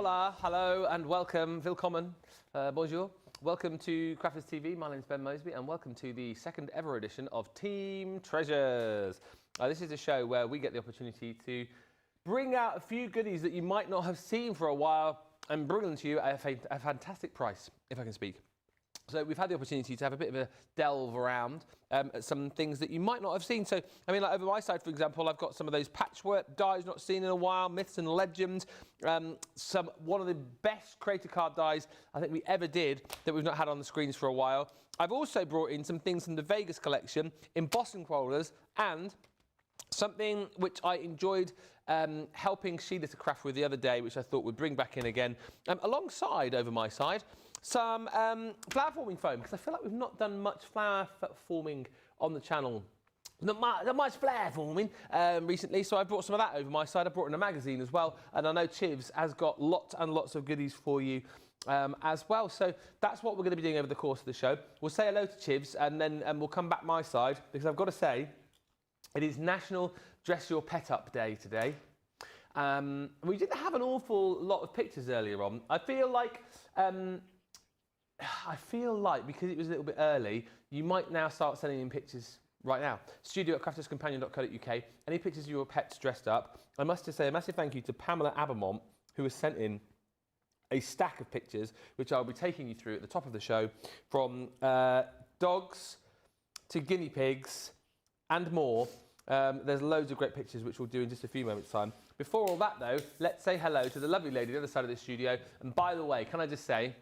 Hola, hello, and welcome, willkommen, bonjour. Welcome to Crafters TV. My name's Ben Moseby, and welcome to the second ever edition of Team Treasures. This is a show where we get the opportunity to bring out a few goodies that you might not have seen for a while and bring them to you at a fantastic price, if I can speak. So we've had the opportunity to have a bit of a delve around at some things that you might not have seen. So, I mean, like over my side, for example, I've got some of those patchwork dies not seen in a while, myths and legends, one of the best creator card dies I think we ever did that we've not had on the screens for a while. I've also brought in some things from the Vegas collection, embossing rollers, and something which I enjoyed helping Sheila to craft with the other day, which I thought would bring back in again, alongside over my side, some flower forming foam, because I feel like we've not done much flower forming on the channel. Not much flower forming recently, so I brought some of that over my side. I brought in a magazine as well, and I know Chivs has got lots and lots of goodies for you as well. So that's what we're going to be doing over the course of the show. We'll say hello to Chivs, and then we'll come back my side, because I've got to say, it is National Dress Your Pet Up Day today. We didn't have an awful lot of pictures earlier on. I feel like because it was a little bit early, you might now start sending in pictures right now. studio@crafterscompanion.co.uk. Any pictures of your pets dressed up. I must just say a massive thank you to Pamela Abermont, who has sent in a stack of pictures, which I'll be taking you through at the top of the show, from dogs to guinea pigs and more. There's loads of great pictures which we'll do in just a few moments' time. Before all that, though, let's say hello to the lovely lady on the other side of the studio. And by the way, can I just say,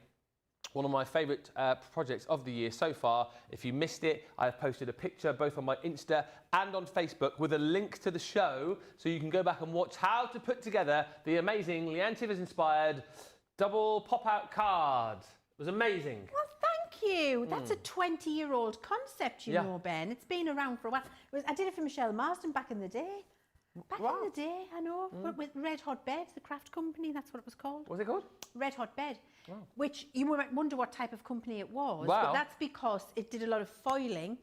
one of my favourite projects of the year so far. If you missed it, I have posted a picture both on my Insta and on Facebook with a link to the show, so you can go back and watch how to put together the amazing Leanne Tivers-inspired double pop-out card. It was amazing. Well, thank you. That's a 20-year-old concept, you know, Ben. It's been around for a while. I did it for Michelle Marsden back in the day. Back in the day, I know, with Red Hot Bed, the craft company, that's what it was called. What's it called? Red Hot Bed, which you might wonder what type of company it was, but that's because it did a lot of foiling,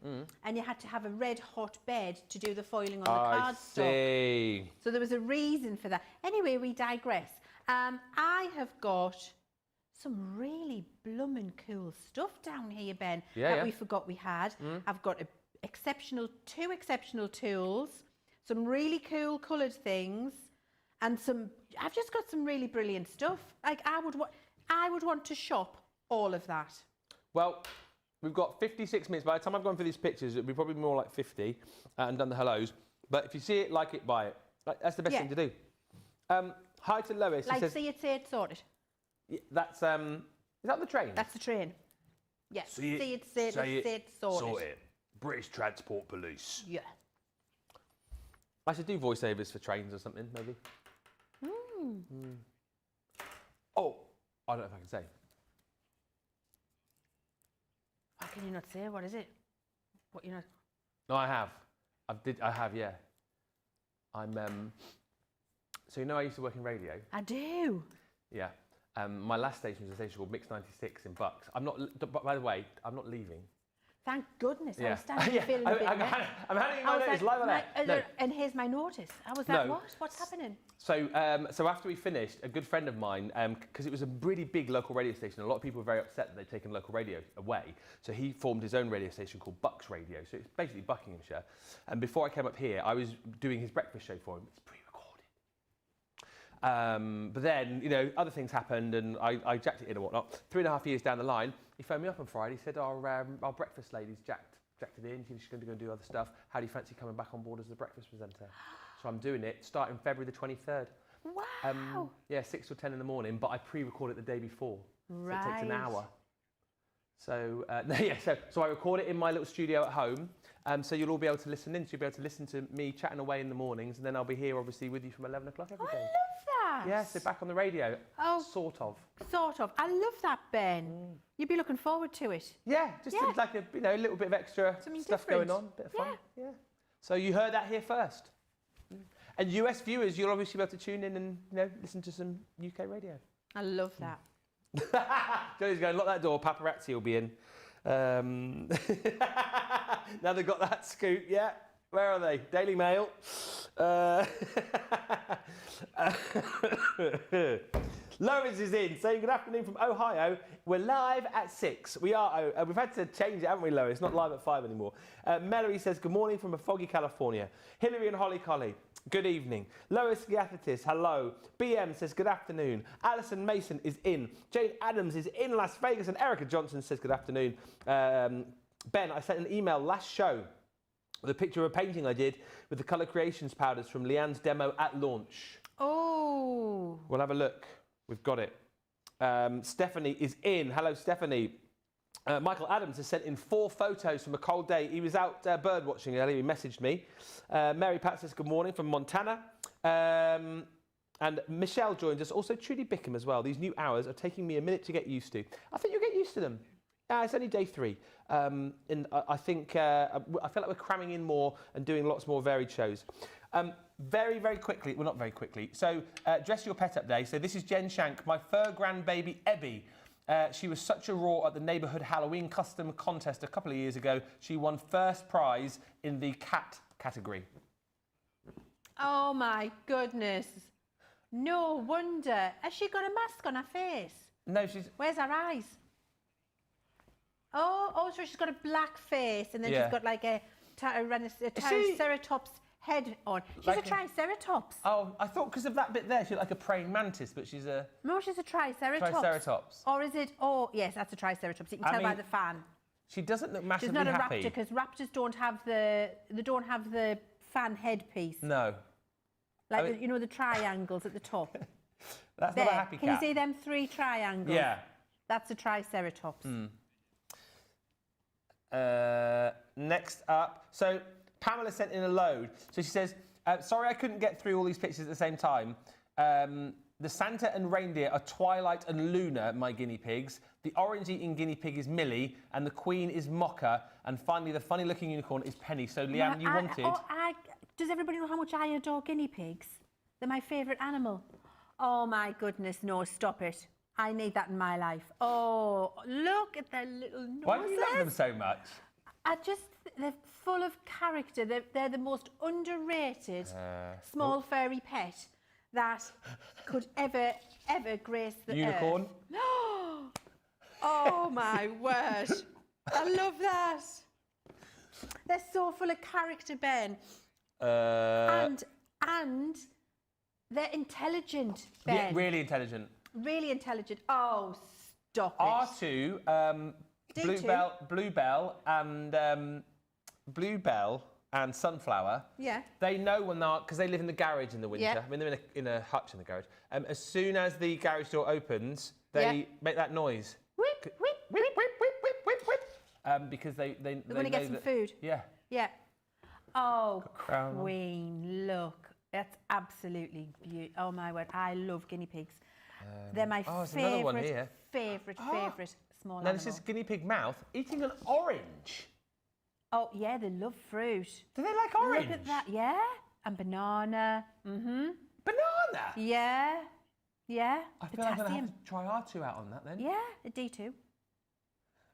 and you had to have a red hot bed to do the foiling on the cardstock. So there was a reason for that. Anyway, we digress. I have got some really blooming cool stuff down here, Ben, that we forgot we had. I've got two exceptional tools, some really cool coloured things, and I've just got some really brilliant stuff. Like I would want to shop all of that. Well, we've got 56 minutes. By the time I've gone through these pictures, it'll be probably more like 50 and done the hellos. But if you see it, like it, buy it. That's the best thing to do. Hi to Lois. Like, see it, say it, sort it. Yeah, that's, is that the train? That's the train. Yes. See it, say it, sort it. British Transport Police. Yeah. I should do voiceovers for trains or something, maybe. Oh, I don't know if I can say. How can you not say? What is it? What you know? No, I have. I have, yeah. So you know I used to work in radio? I do. Yeah. My last station was a station called Mix 96 in Bucks. By the way, I'm not leaving. Thank goodness. I was standing feeling a bit I'm handing you my notice live on air. And here's my notice. I was like, what's happening? So after we finished, a good friend of mine, because it was a really big local radio station, a lot of people were very upset that they'd taken local radio away. So he formed his own radio station called Bucks Radio. So it's basically Buckinghamshire. And before I came up here, I was doing his breakfast show for him. It's pre-recorded. But then, you know, other things happened and I jacked it in and whatnot. 3.5 years down the line, he phoned me up on Friday. He said, our breakfast lady's jacked it in. She's going to go and do other stuff. How do you fancy coming back on board as the breakfast presenter? So I'm doing it starting February the 23rd. Wow. 6 till 10 in the morning, but I pre-record it the day before. Right. So it takes an hour. So, so I record it in my little studio at home. So you'll all be able to listen in. So you'll be able to listen to me chatting away in the mornings, and then I'll be here, obviously, with you from 11 o'clock every day. I love that. Yeah, so back on the radio. Oh. Sort of. Sort of. I love that, Ben. You'd be looking forward to it. Yeah, just like a little bit of extra stuff going on, bit of fun. Yeah. So you heard that here first. And US viewers, you'll obviously be able to tune in and listen to some UK radio. I love that. Johnny's going, lock that door, paparazzi will be in. Now they've got that scoop, yeah. Where are they? Daily Mail. Lois is in, saying good afternoon from Ohio. We're live at 6. We are. We've had to change it, haven't we, Lois? It's not live at 5 anymore. Melody says good morning from a foggy California. Hillary and Holly Collie, good evening. Lois Giathatis, hello. BM says good afternoon. Alison Mason is in. Jane Adams is in Las Vegas. And Erica Johnson says good afternoon. Ben, I sent an email last show with a picture of a painting I did with the Colour Creations powders from Leanne's demo at launch. Oh. We'll have a look. We've got it. Stephanie is in. Hello, Stephanie. Michael Adams has sent in 4 photos from a cold day. He was out bird watching earlier. He messaged me. Mary Pat says good morning from Montana. And Michelle joins us. Also, Trudy Bickham as well. These new hours are taking me a minute to get used to. I think you'll get used to them. It's only day 3. And I think I feel like we're cramming in more and doing lots more varied shows. Very, very quickly, well, not very quickly. So, Dress Your Pet Up Day. So this is Jen Shank, my fur grandbaby, Ebby. She was such a roar at the neighbourhood Halloween custom contest a couple of years ago. She won first prize in the cat category. Oh, my goodness. No wonder. Has she got a mask on her face? No, she's... Where's her eyes? Oh, so she's got a black face and then she's got like a Triceratops head on. She's like a Triceratops. Oh, I thought because of that bit there, she's like a praying mantis, but she's a... No, she's a Triceratops. Triceratops. Or is it... Oh, yes, that's a Triceratops. You can tell by the fan. She doesn't look massively happy. She's not a happy. raptor because raptors don't have the fan headpiece. No. Like, you know, the triangles at the top. That's not a happy cat. Can you see them 3 triangles? Yeah. That's a Triceratops. Next up, so Pamela sent in a load. So she says, sorry I couldn't get through all these pictures at the same time. The Santa and reindeer are Twilight and Luna, my guinea pigs. The orange-eating guinea pig is Millie, and the queen is Mocha. And finally, the funny-looking unicorn is Penny. So, Leanne, you wanted... Does everybody know how much I adore guinea pigs? They're my favourite animal. Oh, my goodness, no, stop it. I need that in my life. Oh, look at their little noses. Why do you love them so much? They're full of character. They're the most underrated small furry pet that could ever grace the unicorn? Earth. Oh, my word. I love that. They're so full of character, Ben. And they're intelligent, Ben. Yeah, really intelligent. Really intelligent. Oh, stop it. R2, Bluebell and Sunflower. Yeah. They know when they're... Because they live in the garage in the winter. Yeah. I mean, they're in a hutch in the garage. As soon as the garage door opens, they make that noise. Whip, whip, whip, whip, whip, whip, whip, whip. Because they want to get some food. Yeah. Yeah. Oh, Queen, look. That's absolutely beautiful. Oh, my word. I love guinea pigs. They're my favourite small animal. Now, this is guinea pig mouth eating an orange. Oh, yeah, they love fruit. Do they like orange? Look at that, yeah. And banana. Banana? Yeah. Yeah. I feel like I'm going to have to try R2 out on that then. Yeah, a D2.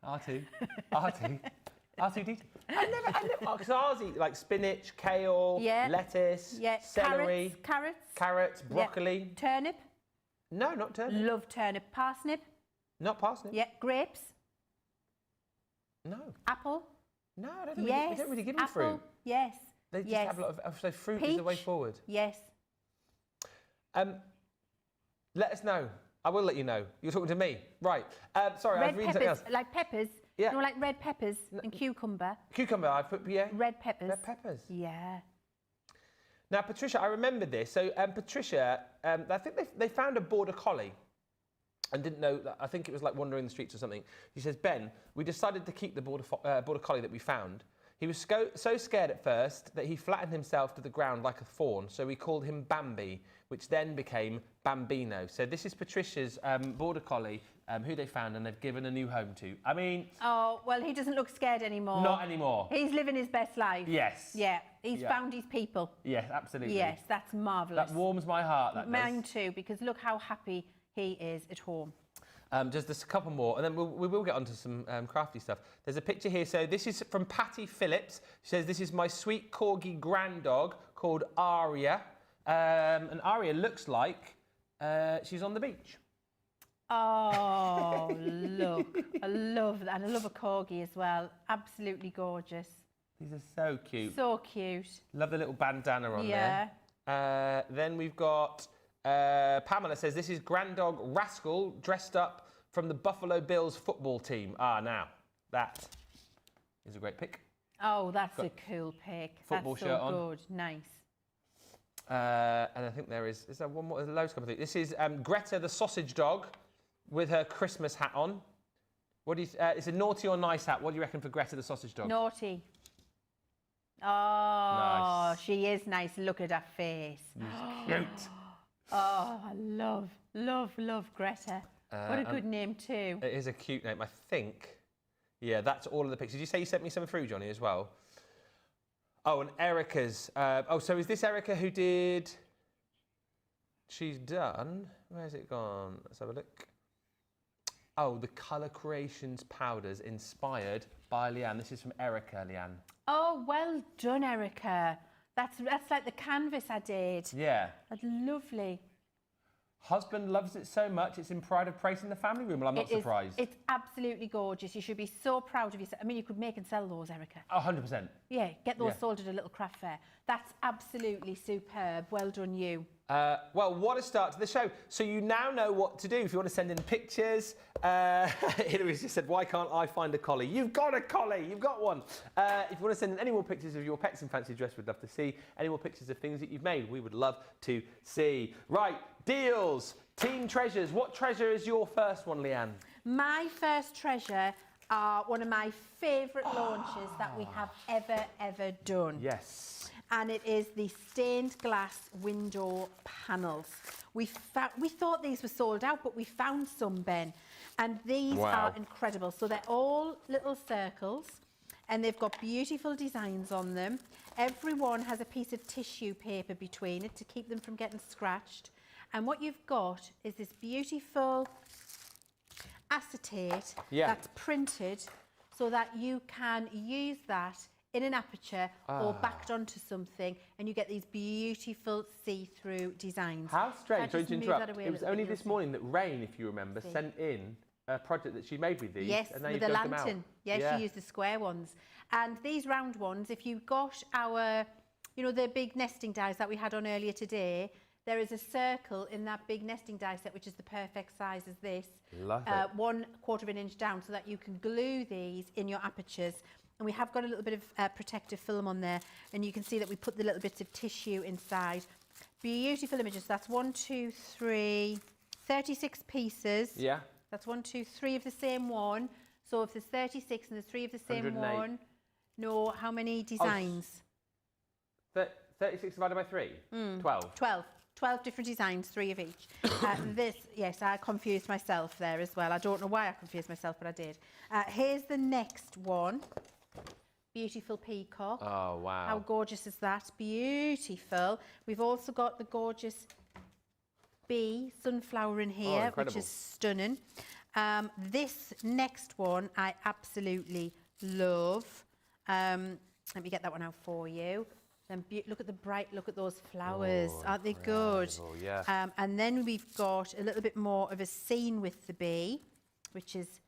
R2. R2D2. I never, because ours eat like spinach, kale, lettuce, celery, carrots, broccoli. Yeah. Turnip. No, not turnip. Love turnip. Parsnip. Not parsnip. Yeah. Grapes. No. Apple. No, I don't think we don't really give them fruit. Yes. They just have a lot of, so fruit Peach. is the way forward. Yes. Let us know. I will let you know. You're talking to me. Right. Sorry, I was reading something else. Like peppers. Yeah. You know, like red peppers and cucumber. Cucumber, I put, yeah. Red peppers. Red peppers. Yeah. Now, Patricia, I remember this. So, Patricia, I think they found a border collie and didn't know, I think it was like wandering the streets or something. She says, Ben, we decided to keep the border collie that we found. He was so scared at first that he flattened himself to the ground like a fawn, so we called him Bambi, which then became Bambino. So this is Patricia's border collie, who they found and they've given a new home to. I mean... Oh, well, he doesn't look scared anymore. Not anymore. He's living his best life. Yes. Yeah, he's found his people. Yes, absolutely. Yes, that's marvellous. That warms my heart, that Mine does. too, because look how happy he is at home. Just a couple more, and then we will get onto some crafty stuff. There's a picture here. So this is from Patty Phillips. She says, this is my sweet corgi granddog called Aria. And Aria looks like she's on the beach. Oh, look. I love that. And I love a corgi as well. Absolutely gorgeous. These are so cute. So cute. Love the little bandana on there. Then we've got Pamela says, this is Grand-Dog Rascal dressed up from the Buffalo Bills football team. Now, that is a great pic. Oh, that's a cool pic. Football that's shirt so on. Good. Nice. And I think is there one more? There's loads of things. This is Greta the sausage dog with her Christmas hat on. What do you? It's a naughty or nice hat. What do you reckon for Greta the sausage dog? Naughty. Oh, nice. She is nice. Look at her face. Cute. Oh, I love Greta. What a good name too. It is a cute name. I think. Yeah, that's all of the pictures. Did you say you sent me some through, Johnny, as well? Oh, and Erica's. So is this Erica who did... She's done... Where's it gone? Let's have a look. Oh, the Colour Creations powders inspired by Leanne. This is from Erica, Leanne. Oh, well done, Erica. That's like the canvas I did. Yeah. That's lovely. Husband loves it so much, it's in pride of place in the family room. Well, I'm not surprised. It's absolutely gorgeous. You should be so proud of yourself. I mean, you could make and sell those, Erica. 100%. Yeah, get those sold at a little craft fair. That's absolutely superb. Well done, you. Well, what a start to the show. So you now know what to do. If you want to send in pictures, Hillary's just said, why can't I find a collie? You've got a collie, you've got one. If you want to send in any more pictures of your pets in fancy dress, we'd love to see. Any more pictures of things that you've made, we would love to see. Right, deals, team treasures. What treasure is your first one, Leanne? My first treasure are one of my favourite launches that we have ever done. Yes. And it is the stained glass window panels. We thought these were sold out, but we found some, Ben. And these are incredible. So they're all little circles and they've got beautiful designs on them. Every one has a piece of tissue paper between it to keep them from getting scratched. And what you've got is this beautiful acetate that's printed so that you can use that in an aperture or backed onto something, and you get these beautiful see-through designs. How strange, sorry to interrupt. It was only this morning that Rain, if you remember, sent in a project that she made with these. Yes, and with a lantern. Yes, she used the square ones. And these round ones, if you've got our, you know, the big nesting dies that we had on earlier today, there is a circle in that big nesting die set, which is the perfect size as this. Love it. 1/4 of an inch down, so that you can glue these in your apertures. And we have got a little bit of protective film on there, and you can see that we put the little bits of tissue inside. Beautiful images. That's 1, 2, 3, 36 pieces. Yeah. That's 1, 2, 3 of the same one. So if there's 36 and there's 3 of the same 108. one, no, how many designs? 36 divided by 3? 12. 12 different designs, 3 of each. Yes, I confused myself there as well. I don't know why I confused myself, but I did. Here's the next one. Beautiful peacock. Oh, wow. How gorgeous is that? Beautiful. We've also got the gorgeous bee sunflower in here, which is stunning. This next one I absolutely love. Let me get that one out for you. Then look at the look at those flowers. Aren't they good? Yeah. And then we've got a little bit more of a scene with the bee, which is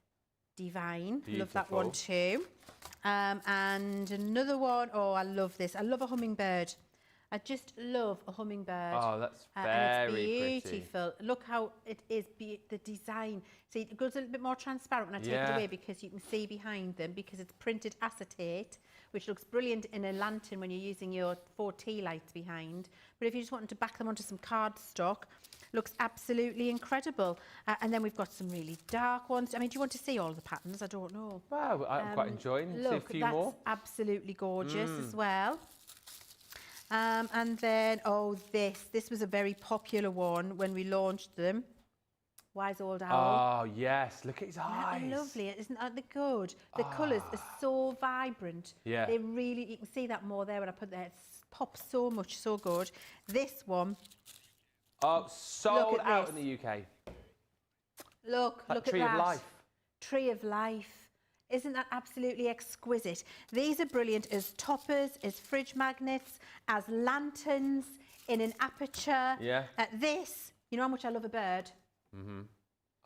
divine. Beautiful. Love that one too. And another one, I love this. I love a hummingbird. I just love a hummingbird. Oh, that's very and it's beautiful. Pretty. Look how it is, the design. See, it goes a little bit more transparent when I take it away, because you can see behind them, because it's printed acetate, which looks brilliant in a lantern when you're using your 4 tea lights behind. But if you just wanted to back them onto some cardstock, looks absolutely incredible. And then we've got some really dark ones. I mean, do you want to see all the patterns? I don't know. Wow, I'm quite enjoying. Look, see a few more. that's absolutely gorgeous as well. And then, this was a very popular one when we launched them. Wise Old Owl. Oh, yes. Look at his eyes. They're lovely. Isn't that good? The colours are so vibrant. Yeah. They really, you can see that more there when I put that. It pops so much, so good. This one. Oh, sold out in the UK. Look at that. Tree of Life. Tree of Life. Isn't that absolutely exquisite? These are brilliant as toppers, as fridge magnets, as lanterns, in an aperture. Yeah. This, you know how much I love a bird?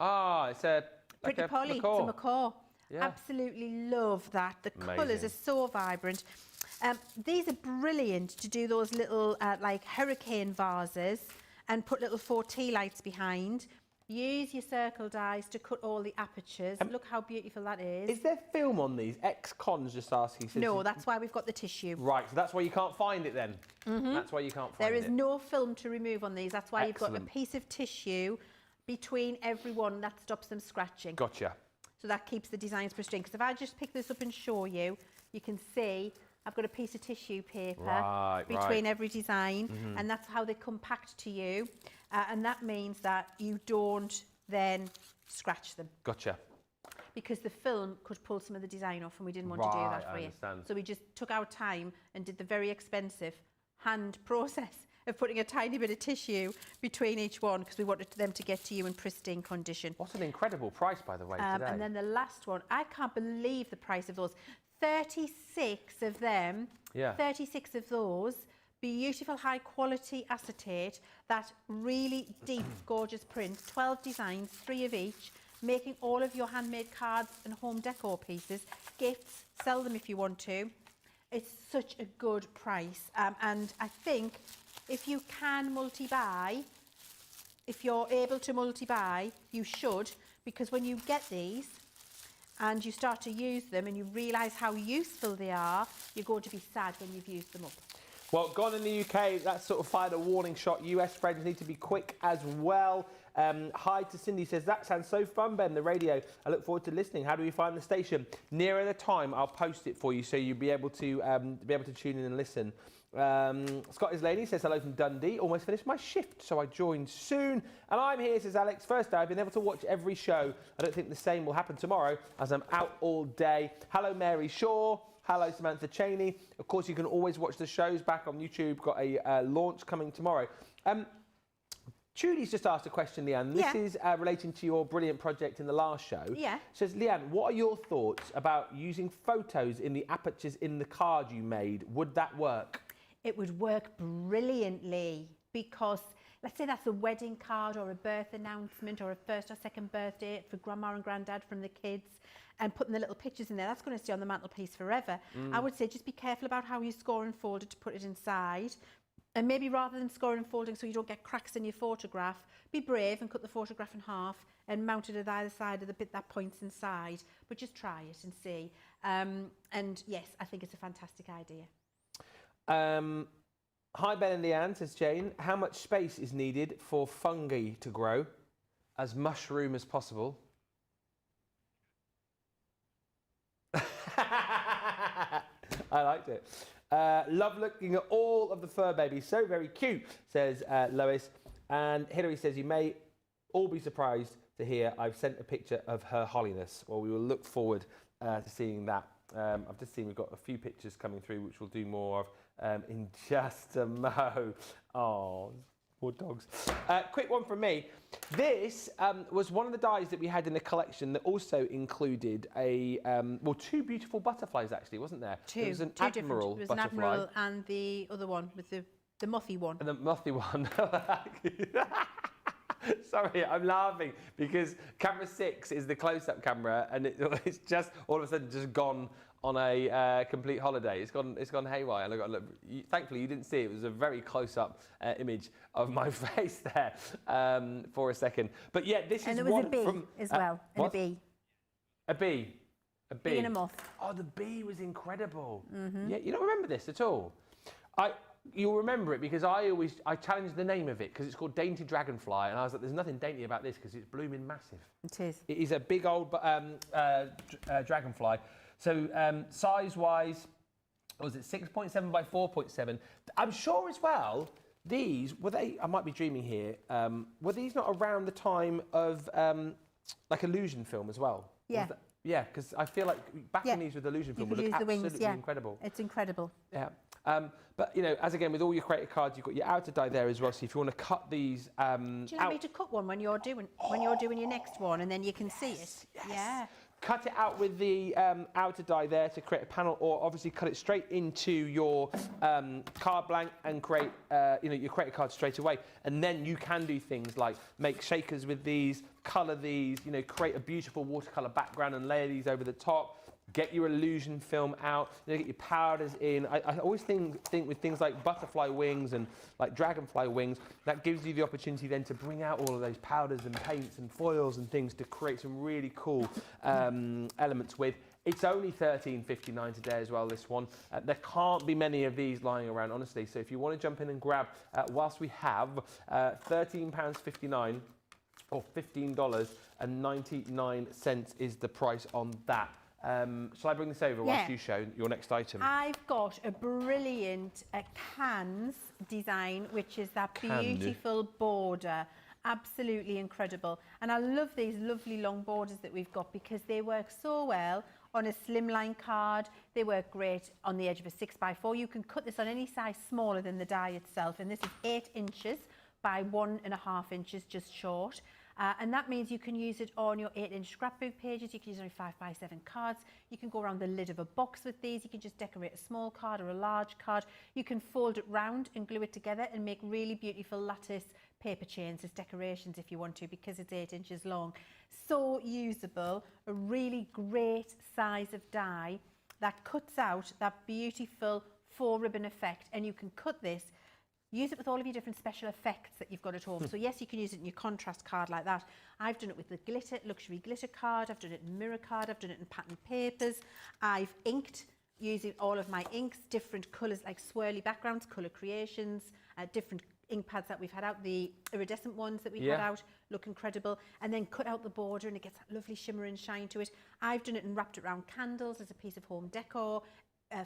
Ah, it's a Pretty like Polly. macaw. It's a macaw. Yeah. Absolutely love that. The colours Amazing. are so vibrant. These are brilliant to do those little like hurricane vases and put little 4 tea lights behind. Use your circle dies to cut all the apertures. Look how beautiful that is. Is there film on these? Ex-cons just asking. No, that's why we've got the tissue. Right, so that's why you can't find it then. That's why you can't find it. There is no film to remove on these. That's why you've got a Excellent. piece of tissue between every one that stops them scratching. Gotcha. So that keeps the designs pristine. Because if I just pick this up and show you, you can see I've got a piece of tissue paper between every design, and that's how they compact to you. And that means that you don't then scratch them. Gotcha. Because the film could pull some of the design off, and we didn't want to do that for I you. understand. So we just took our time and did the very expensive hand process of putting a tiny bit of tissue between each one, because we wanted them to get to you in pristine condition. What an incredible price, by the way, today. And then the last one, I can't believe the price of those. 36 of them, 36 of those, beautiful high quality acetate, that really deep, gorgeous print, 12 designs, 3 of each, making all of your handmade cards and home decor pieces, gifts, sell them if you want to. It's such a good price. And I think if you can multi-buy, if you're able to multi-buy, you should, because when you get these and you start to use them and you realise how useful they are, you're going to be sad when you've used them up. Well, gone in the UK, that's sort of fired a warning shot. US friends need to be quick as well. Hi to Cindy, says, that sounds so fun, Ben, the radio. I look forward to listening. How do we find the station? Nearer the time, I'll post it for you so you'll be able to tune in and listen. Scott Islany says, hello from Dundee. Almost finished my shift, so I joined soon. And I'm here, says Alex. First day, I've been able to watch every show. I don't think the same will happen tomorrow, as I'm out all day. Hello, Mary Shaw. Hello, Samantha Cheney. Of course, you can always watch the shows back on YouTube. Got a launch coming tomorrow. Judy's just asked a question, Leanne. This is relating to your brilliant project in the last show. Yeah. Says, Leanne, what are your thoughts about using photos in the apertures in the card you made? Would that work? It would work brilliantly, because let's say that's a wedding card or a birth announcement or a first or second birthday for grandma and granddad from the kids, and putting the little pictures in there, that's going to stay on the mantelpiece forever. I would say just be careful about how you score and fold it to put it inside. And maybe rather than scoring and folding so you don't get cracks in your photograph, be brave and cut the photograph in half and mount it at either side of the bit that points inside. But just try it and see. And yes, I think it's a fantastic idea. Hi, Ben and Leanne, says Jane. How much space is needed for fungi to grow? As mushroom as possible. I liked it. Love looking at all of the fur babies. So very cute, says Lois. And Hilary says, you may all be surprised to hear I've sent a picture of Her Holiness. Well, we will look forward to seeing that. I've just seen we've got a few pictures coming through, which we'll do more of in just a mo. Oh, poor dogs. Quick one from me. This was one of the dies that we had in the collection that also included a, well, 2 beautiful butterflies, actually, wasn't there? Two. There was an Two admiral different. There was butterfly. an admiral and the other one with the mothy one. And the mothy one. Sorry, I'm laughing because camera 6 is the close-up camera, and it's just all of a sudden just gone on a complete holiday. It's gone haywire. And I got, look, thankfully, you didn't see it. It was a very close-up image of my face there for a second. But yeah, this and is there was one a bee from as well, and a bee. A bee. A bee. Bee and a moth. Oh, the bee was incredible. Yeah, you don't remember this at all. You'll remember it because I challenged the name of it because it's called Dainty Dragonfly, and I was like, there's nothing dainty about this because it's blooming massive. It is. It is a big old dragonfly. So size-wise, was it 6.7 by 4.7? I'm sure as well, these, were they, I might be dreaming here, were these not around the time of like Illusion film as well? Yeah. Yeah, because I feel like backing these with Illusion film would look absolutely incredible. It's incredible. Yeah. But, you know, as again, with all your creative cards, you've got your outer die there as well. So if you want to cut these do you want me to cut one when you're doing your next one, and then you can see it? Yes. Yeah. cut it out with the outer die there to create a panel, or obviously cut it straight into your card blank and create, you create a card straight away. And then you can do things like make shakers with these, colour these, create a beautiful watercolour background and layer these over the top. Get your illusion film out, get your powders in. I always think with things like butterfly wings and like dragonfly wings, that gives you the opportunity then to bring out all of those powders and paints and foils and things to create some really cool elements with. It's only $13.59 today as well, this one. There can't be many of these lying around, honestly. So if you want to jump in and grab, whilst we have £13.59 or $15.99 is the price on that. Shall I bring this over whilst you show your next item? I've got a brilliant cans design, which is that beautiful border. Absolutely incredible. And I love these lovely long borders that we've got because they work so well on a slimline card. They work great on the edge of a 6x4. You can cut this on any size smaller than the die itself. And this is 8 inches by 1.5 inches, just short. And that means you can use it on your 8-inch scrapbook pages. You can use it on 5x7 cards. You can go around the lid of a box with these. You can just decorate a small card or a large card. You can fold it round and glue it together and make really beautiful lattice paper chains as decorations if you want to, because it's 8 inches long. So usable, a really great size of die that cuts out that beautiful 4-ribbon effect. And you can cut this, use it with all of your different special effects that you've got at home. So yes, you can use it in your contrast card like that. I've done it with the luxury glitter card. I've done it in mirror card. I've done it in pattern papers. I've inked using all of my inks, different colours like swirly backgrounds, Colour Creations, different ink pads that we've had out, the iridescent ones that we've had out, look incredible. And then cut out the border and it gets that lovely shimmer and shine to it. I've done it and wrapped it around candles as a piece of home decor,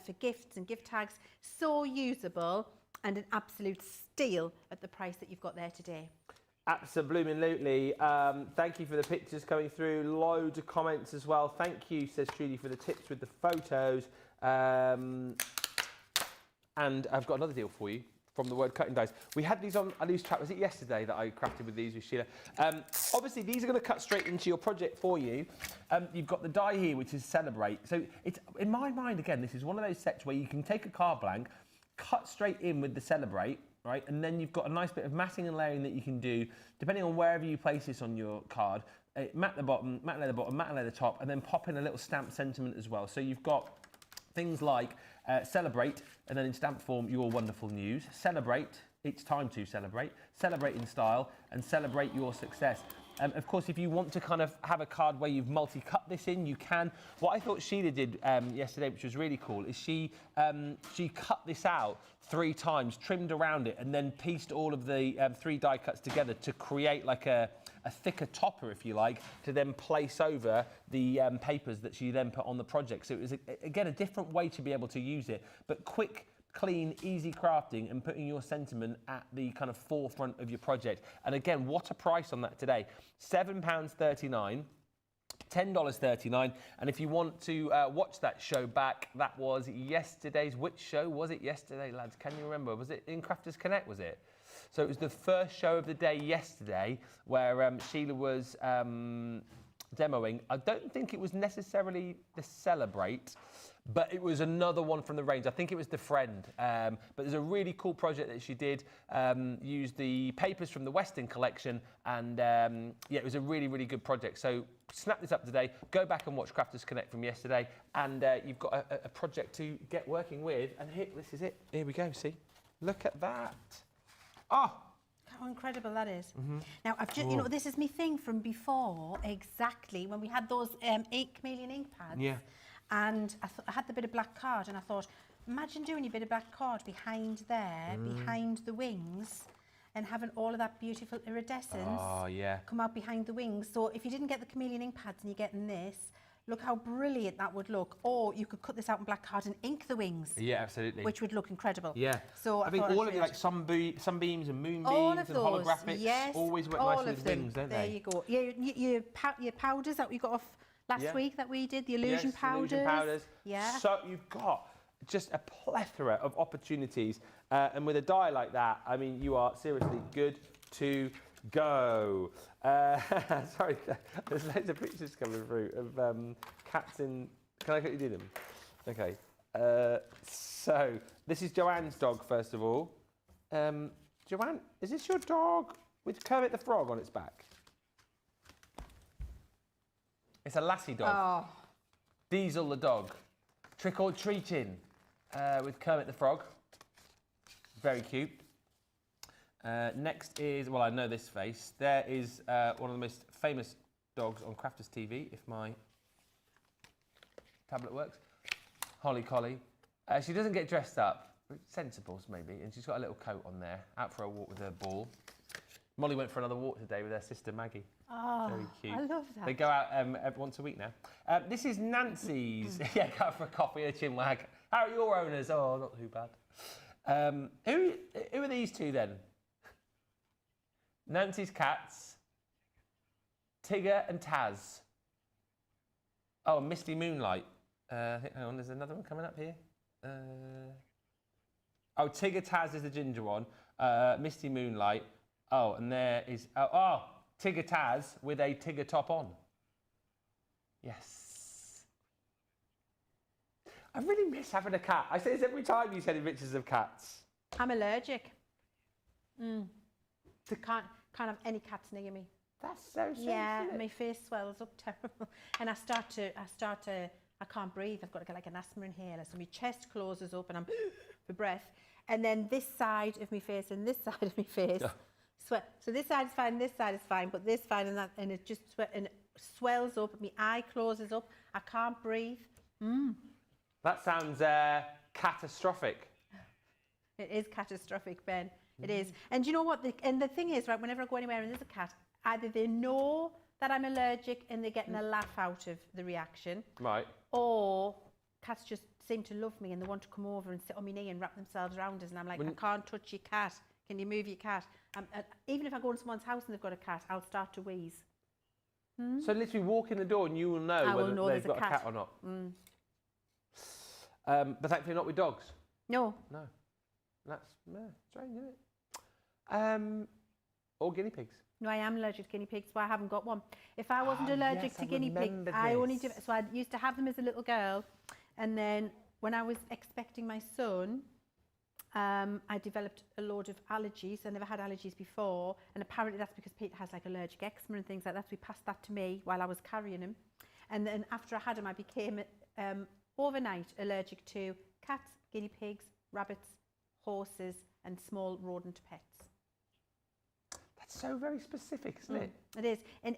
for gifts and gift tags. So usable. And an absolute steal at the price that you've got there today. Absolutely. Thank you for the pictures coming through. Loads of comments as well. Thank you, says Trudy, for the tips with the photos. And I've got another deal for you from the Word Cutting Dies. We had these on a loose track. Was it yesterday that I crafted with these with Sheila? Obviously, these are going to cut straight into your project for you. You've got the die here, which is Celebrate. So it's, in my mind, again, this is one of those sets where you can take a card blank, cut straight in with the Celebrate, right? And then you've got a nice bit of matting and layering that you can do, depending on wherever you place this on your card. Matte the bottom, matte lay the bottom, matte lay the top, and then pop in a little stamp sentiment as well. So you've got things like Celebrate, and then in stamp form, your wonderful news. Celebrate, it's time to celebrate. Celebrate in style, and celebrate your success. Of course, if you want to kind of have a card where you've multi-cut this in, you can. What I thought Sheila did yesterday, which was really cool, is she cut this out 3 times, trimmed around it, and then pieced all of the 3 die cuts together to create like a thicker topper, if you like, to then place over the papers that she then put on the project. So it was, again, a different way to be able to use it, but quick, clean, easy crafting and putting your sentiment at the kind of forefront of your project. And again, what a price on that today. £7.39, $10.39. And if you want to watch that show back, that was yesterday's. Which show was it yesterday, lads? Can you remember? Was it in Crafters Connect, was it? So it was the first show of the day yesterday where Sheila was demoing. I don't think it was necessarily the Celebrate, but it was another one from the range. I think it was the Friend. But there's a really cool project that she did. Used the papers from the Weston collection, and yeah, it was a really, really good project. So snap this up today. Go back and watch Crafters Connect from yesterday, and you've got a project to get working with. And here, this is it. Here we go. See, look at that. Oh. How incredible that is. Now, I've just, you know, this is my thing from before, exactly, when we had those chameleon ink pads. Yeah. And I had the bit of black card, and I thought, imagine doing your bit of black card behind there, behind the wings, and having all of that beautiful iridescence come out behind the wings. So if you didn't get the chameleon ink pads and you're getting this, look how brilliant that would look. Or you could cut this out in black card and ink the wings. Yeah, absolutely. Which would look incredible. Yeah. So I think all of it, like sunbeams and moonbeams and holographics, always work nicely with wings, don't they? There you go. Yeah, your powders that we got off last week that we did, the illusion powders. Illusion powders. Yeah. So you've got just a plethora of opportunities. And with a die like that, I mean, you are seriously good to Go. Sorry, there's loads of pictures coming through of cats in. Can I quickly do them? Okay. So this is Joanne's dog, first of all. Joanne, is this your dog with Kermit the Frog on its back? It's a lassie dog. Oh. Diesel the dog. Trick or treating with Kermit the Frog. Very cute. Next is, well, I know this face. There is one of the most famous dogs on Crafters TV, if my tablet works. Holly Collie. She doesn't get dressed up, sensibles maybe, and she's got a little coat on there, out for a walk with her ball. Molly went for another walk today with her sister Maggie. Oh, very cute. I love that. They go out once a week now. This is Nancy's. Yeah, go out for a coffee, a chin wag. How are your owners? Oh, not too bad. Who are these two then? Nancy's cats, Tigger and Taz. Oh, Misty Moonlight. Hang on, there's another one coming up here. Oh, Tigger Taz is the ginger one. Misty Moonlight. Oh, and there is... Tigger Taz with a Tigger top on. Yes. I really miss having a cat. I say this every time you send pictures of cats. I'm allergic. Can't have any cats near me. That's so strange. Yeah, isn't it? my face swells up terrible, and I can't breathe. I've got to get like an asthma inhaler, so my chest closes up, and I'm for breath. And then this side of my face and this side of my face sweat. So this side is fine, this side is fine, but this fine and that, and it just swells up. My eye closes up. I can't breathe. That sounds catastrophic. It is catastrophic, Ben. It is. And you know what? The thing is, right, whenever I go anywhere and there's a cat, either they know that I'm allergic and they're getting a laugh out of the reaction. Right. Or cats just seem to love me and they want to come over and sit on my knee and wrap themselves around us. And I'm like, I can't touch your cat. Can you move your cat? Even if I go into someone's house and they've got a cat, I'll start to wheeze. So literally walk in the door and you will know whether they've got a cat or not. But thankfully not with dogs. No. No. That's strange, isn't it? Or guinea pigs. No, I am allergic to guinea pigs, so I haven't got one. If I wasn't allergic to guinea pigs, I only do. So I used to have them as a little girl, and then when I was expecting my son, I developed a load of allergies. I never had allergies before, and apparently that's because Peter has like allergic eczema and things like that. So he passed that to me while I was carrying him, and then after I had him, I became overnight allergic to cats, guinea pigs, rabbits, horses, and small rodent pets. That's so very specific, isn't it? It is. And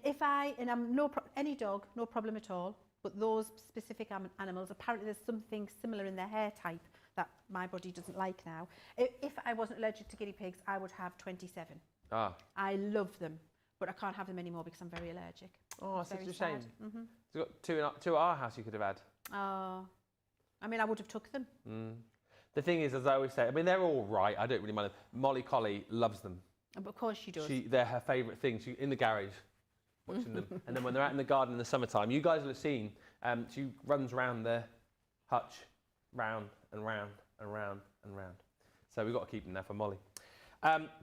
I'm any dog, no problem at all. But those specific animals, apparently there's something similar in their hair type that my body doesn't like now. If I wasn't allergic to guinea pigs, I would have 27. Ah. I love them, but I can't have them anymore because I'm very allergic. Oh, it's such a shame. Mm-hmm. So you've got two at our house you could have had. Oh. I mean, I would have took them. The thing is, as I always say, I mean, they're all right. I don't really mind them. Molly Collie loves them. But of course she does. They're her favourite thing. She in the garage, watching them. And then when they're out in the garden in the summertime, you guys will have seen, she runs round the hutch, round and round and round and round. So we've got to keep them there for Molly.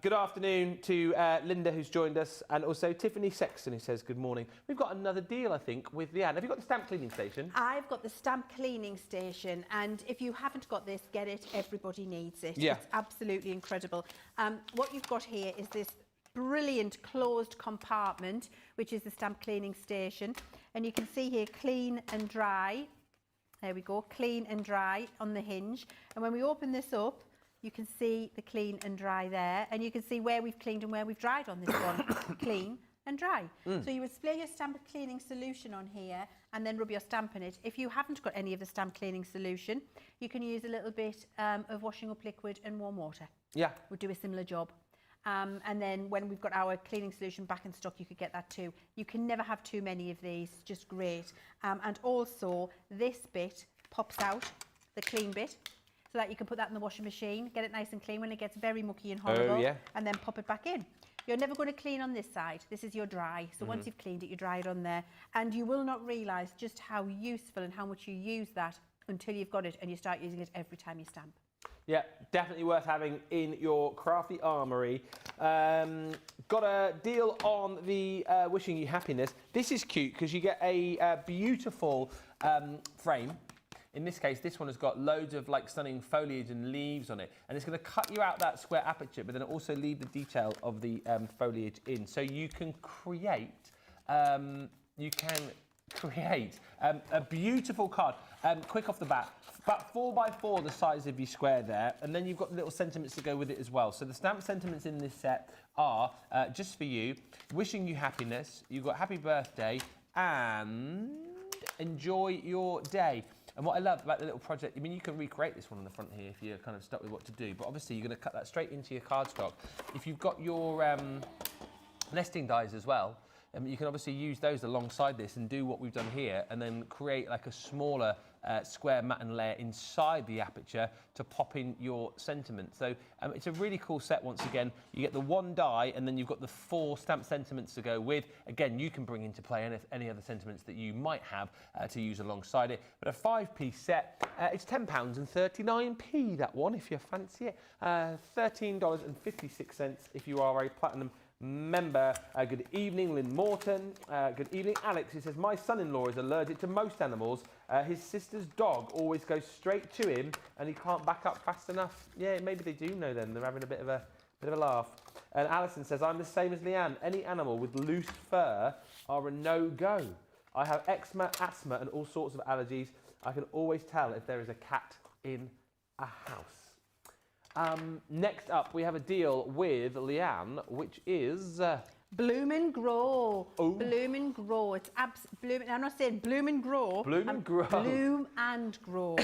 Good afternoon to Linda, who's joined us, and also Tiffany Sexton, who says good morning. We've got another deal, I think, with Leanne. Have you got the stamp cleaning station? I've got the stamp cleaning station, and if you haven't got this, get it. Everybody needs it. Yeah. It's absolutely incredible. What you've got here is this brilliant closed compartment, which is the stamp cleaning station. And you can see here, clean and dry. There we go, clean and dry on the hinge. And when we open this up, you can see the clean and dry there, and you can see where we've cleaned and where we've dried on this one. Clean and dry. So you would spray your stamp cleaning solution on here and then rub your stamp in it. If you haven't got any of the stamp cleaning solution, you can use a little bit of washing up liquid and warm water. Yeah. Would do a similar job. And then when we've got our cleaning solution back in stock, you could get that too. You can never have too many of these, just great. And also this bit pops out, the clean bit, so that you can put that in the washing machine, get it nice and clean when it gets very mucky and horrible, and then pop it back in. You're never going to clean on this side. This is your dry. So once you've cleaned it, you dry it on there. And you will not realise just how useful and how much you use that until you've got it and you start using it every time you stamp. Yeah, definitely worth having in your crafty armoury. Got a deal on the Wishing You Happiness. This is cute because you get a beautiful frame. In this case, this one has got loads of like stunning foliage and leaves on it, and it's going to cut you out that square aperture, but then also leave the detail of the foliage in. So you can create, a beautiful card. Quick off the bat, about 4x4 the size of your square there, and then you've got little sentiments to go with it as well. So the stamp sentiments in this set are just for you, wishing you happiness. You've got happy birthday and enjoy your day. And what I love about the little project, I mean, you can recreate this one on the front here if you're kind of stuck with what to do, but obviously you're going to cut that straight into your cardstock. If you've got your nesting dies as well, you can obviously use those alongside this and do what we've done here, and then create like a smaller square matten layer inside the aperture to pop in your sentiment. So it's a really cool set. Once again, you get the one die, and then you've got the 4 stamp sentiments to go with. Again, you can bring into play any other sentiments that you might have to use alongside it. But a 5-piece set, it's £10.39, that one, if you fancy it. $13.56 if you are a Platinum member. Good evening, Lynn Morton. Good evening, Alex. He says, my son-in-law is allergic to most animals. His sister's dog always goes straight to him and he can't back up fast enough. Yeah, maybe they do know then. They're having a bit of a laugh. And Alison says, I'm the same as Leanne. Any animal with loose fur are a no-go. I have eczema, asthma and all sorts of allergies. I can always tell if there is a cat in a house. Next up, we have a deal with Leanne, which is... Bloom and Grow. Ooh. Bloom and Grow. It's bloom. I'm not saying Bloom and Grow. Bloom and Grow. Bloom and Grow.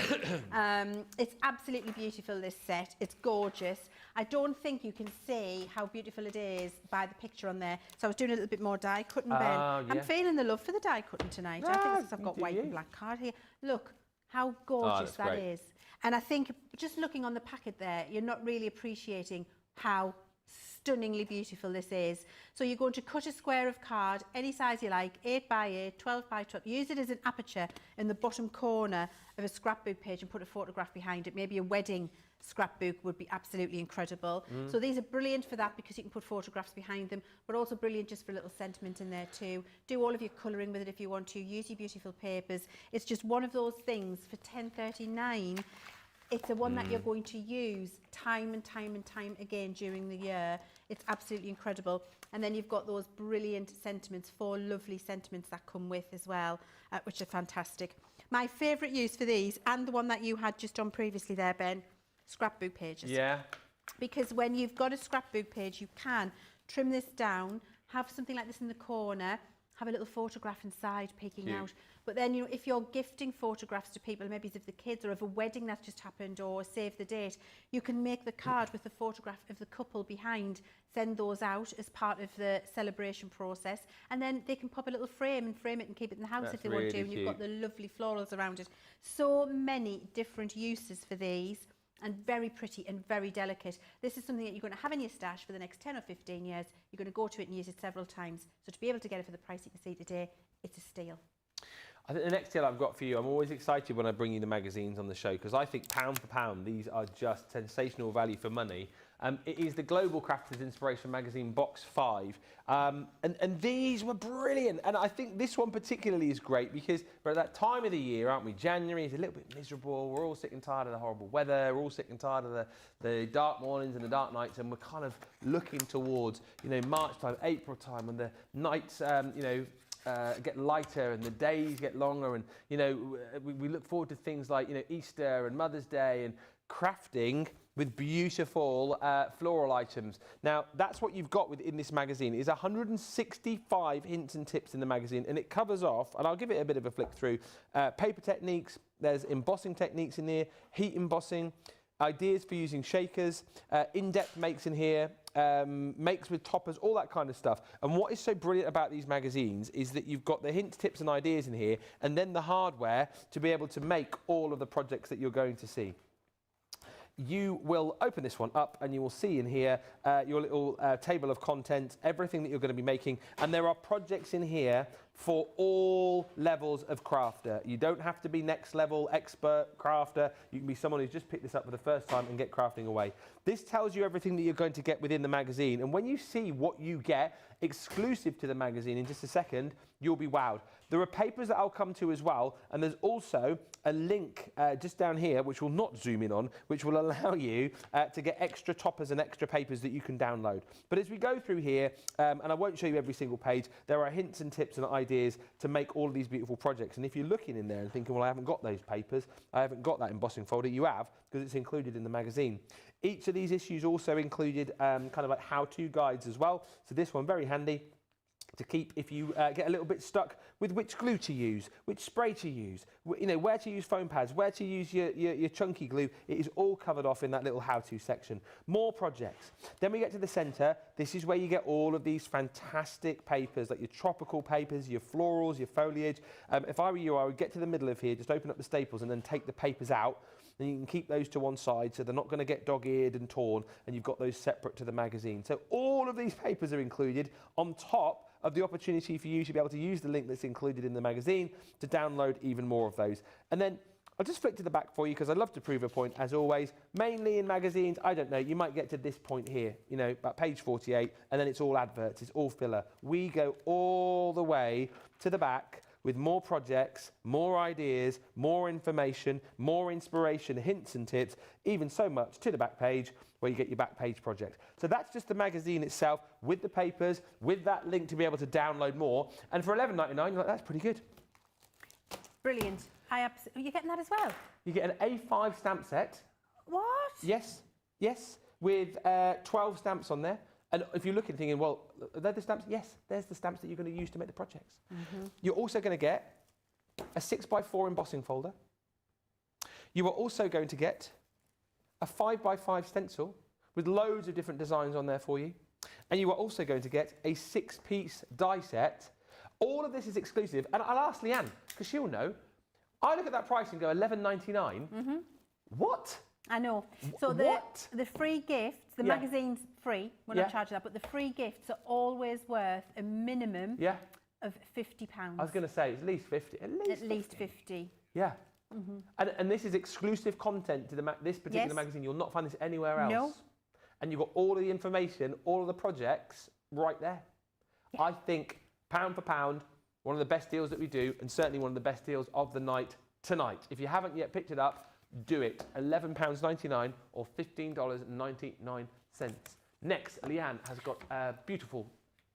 It's absolutely beautiful, this set. It's gorgeous. I don't think you can see how beautiful it is by the picture on there. So I was doing a little bit more die cutting, Ben. Yeah. I'm feeling the love for the die cutting tonight. I think because I've got white and black card here. Look how gorgeous that is. And I think just looking on the packet there, you're not really appreciating how stunningly beautiful this is. So you're going to cut a square of card, any size you like, 8x8, 12x12. Use it as an aperture in the bottom corner of a scrapbook page and put a photograph behind it. Maybe a wedding scrapbook would be absolutely incredible. So these are brilliant for that because you can put photographs behind them, but also brilliant just for a little sentiment in there too. Do all of your colouring with it if you want to. Use your beautiful papers. It's just one of those things for £10.39. It's the one that you're going to use time and time and time again during the year. It's absolutely incredible. And then you've got those brilliant sentiments, 4 lovely sentiments that come with as well, which are fantastic. My favourite use for these, and the one that you had just on previously there, Ben, scrapbook pages. Yeah. Because when you've got a scrapbook page, you can trim this down, have something like this in the corner, have a little photograph inside peeking out. But then, you know, if you're gifting photographs to people, maybe it's of the kids or of a wedding that's just happened or save the date, you can make the card with the photograph of the couple behind, send those out as part of the celebration process, and then they can pop a little frame and frame it and keep it in the house if they want to. And you've got the lovely florals around it. So many different uses for these, and very pretty and very delicate. This is something that you're going to have in your stash for the next 10 or 15 years. You're going to go to it and use it several times. So to be able to get it for the price you can see today, it's a steal. I think the next deal I've got for you, I'm always excited when I bring you the magazines on the show because I think pound for pound, these are just sensational value for money. It is the Global Crafters Inspiration Magazine Box 5. And these were brilliant. And I think this one particularly is great because we're at that time of the year, aren't we? January is a little bit miserable. We're all sick and tired of the horrible weather. We're all sick and tired of the dark mornings and the dark nights. And we're kind of looking towards, you know, March time, April time when the nights, get lighter and the days get longer, and you know we look forward to things like, you know, Easter and Mother's Day and crafting with beautiful floral items. Now that's what you've got within this magazine. Is 165 hints and tips in the magazine, and it covers off, and I'll give it a bit of a flick through, paper techniques. There's embossing techniques in here, heat embossing, ideas for using shakers, in-depth makes in here, makes with toppers, all that kind of stuff. And what is so brilliant about these magazines is that you've got the hints, tips and ideas in here, and then the hardware to be able to make all of the projects that you're going to see. You will open this one up and you will see in here your little table of contents, everything that you're going to be making. And there are projects in here for all levels of crafter. You don't have to be next level expert crafter. You can be someone who's just picked this up for the first time and get crafting away. This tells you everything that you're going to get within the magazine. And when you see what you get exclusive to the magazine in just a second, you'll be wowed. There are papers that I'll come to as well, and there's also a link just down here, which will not zoom in on, which will allow you to get extra toppers and extra papers that you can download. But as we go through here, and I won't show you every single page, there are hints and tips and ideas to make all of these beautiful projects. And if you're looking in there and thinking, well, I haven't got those papers, I haven't got that embossing folder, you have, because it's included in the magazine. Each of these issues also included kind of like how-to guides as well. So this one, very handy to keep if you get a little bit stuck with which glue to use, which spray to use, where to use foam pads, where to use your chunky glue. It is all covered off in that little how-to section. More projects. Then we get to the centre. This is where you get all of these fantastic papers, like your tropical papers, your florals, your foliage. If I were you, I would get to the middle of here, just open up the staples and then take the papers out. And you can keep those to one side so they're not going to get dog-eared and torn, and you've got those separate to the magazine. So all of these papers are included on top of the opportunity for you to be able to use the link that's included in the magazine to download even more of those. And then I'll just flick to the back for you because I love to prove a point, as always. Mainly in magazines, I don't know, you might get to this point here, about page 48, and then it's all adverts, it's all filler. We go all the way to the back with more projects, more ideas, more information, more inspiration, hints and tips, even so much to the back page where you get your back page project. So that's just the magazine itself with the papers, with that link to be able to download more. And for $11.99, you're like, that's pretty good. Brilliant. Are you getting that as well? You get an A5 stamp set. What? Yes, with 12 stamps on there. And if you're looking thinking, well, are they the stamps? Yes, there's the stamps that you're going to use to make the projects. You're also going to get a 6x4 embossing folder. You are also going to get a 5x5 stencil with loads of different designs on there for you. And you are also going to get a 6-piece die set. All of this is exclusive. And I'll ask Leanne, because she'll know. I look at that price and go, $11.99. What? I know. So the free gifts, the magazine's free. We're not charging that, but the free gifts are always worth a minimum of £50. I was going to say, it's at least 50. At least 50. Yeah. And this is exclusive content to this particular magazine. You'll not find this anywhere else. No. And you've got all of the information, all of the projects right there. Yeah. I think, pound for pound, one of the best deals that we do, and certainly one of the best deals of the night tonight. If you haven't yet picked it up, do it. £11.99 or $15.99. Next, Leanne has got a beautiful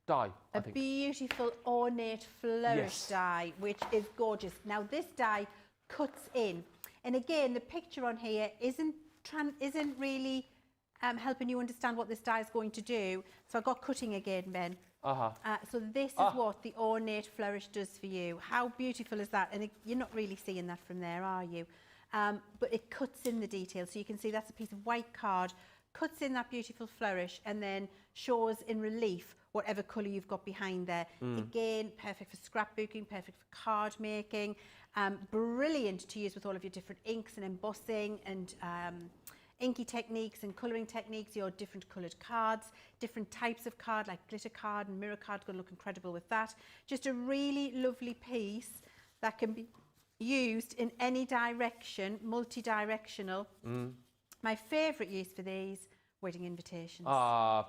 die. A beautiful ornate flourish die, which is gorgeous. Now this die cuts in, and again, the picture on here isn't really helping you understand what this die is going to do. So I got cutting again, Ben. So this is what the ornate flourish does for you. How beautiful is that? And you're not really seeing that from there, are you? But it cuts in the details. So you can see that's a piece of white card, cuts in that beautiful flourish, and then shows in relief whatever colour you've got behind there. Again, perfect for scrapbooking, perfect for card making, brilliant to use with all of your different inks and embossing and inky techniques and colouring techniques, your different coloured cards, different types of card like glitter card and mirror card, going to look incredible with that. Just a really lovely piece that can be used in any direction, multi-directional. My favourite use for these, wedding invitations.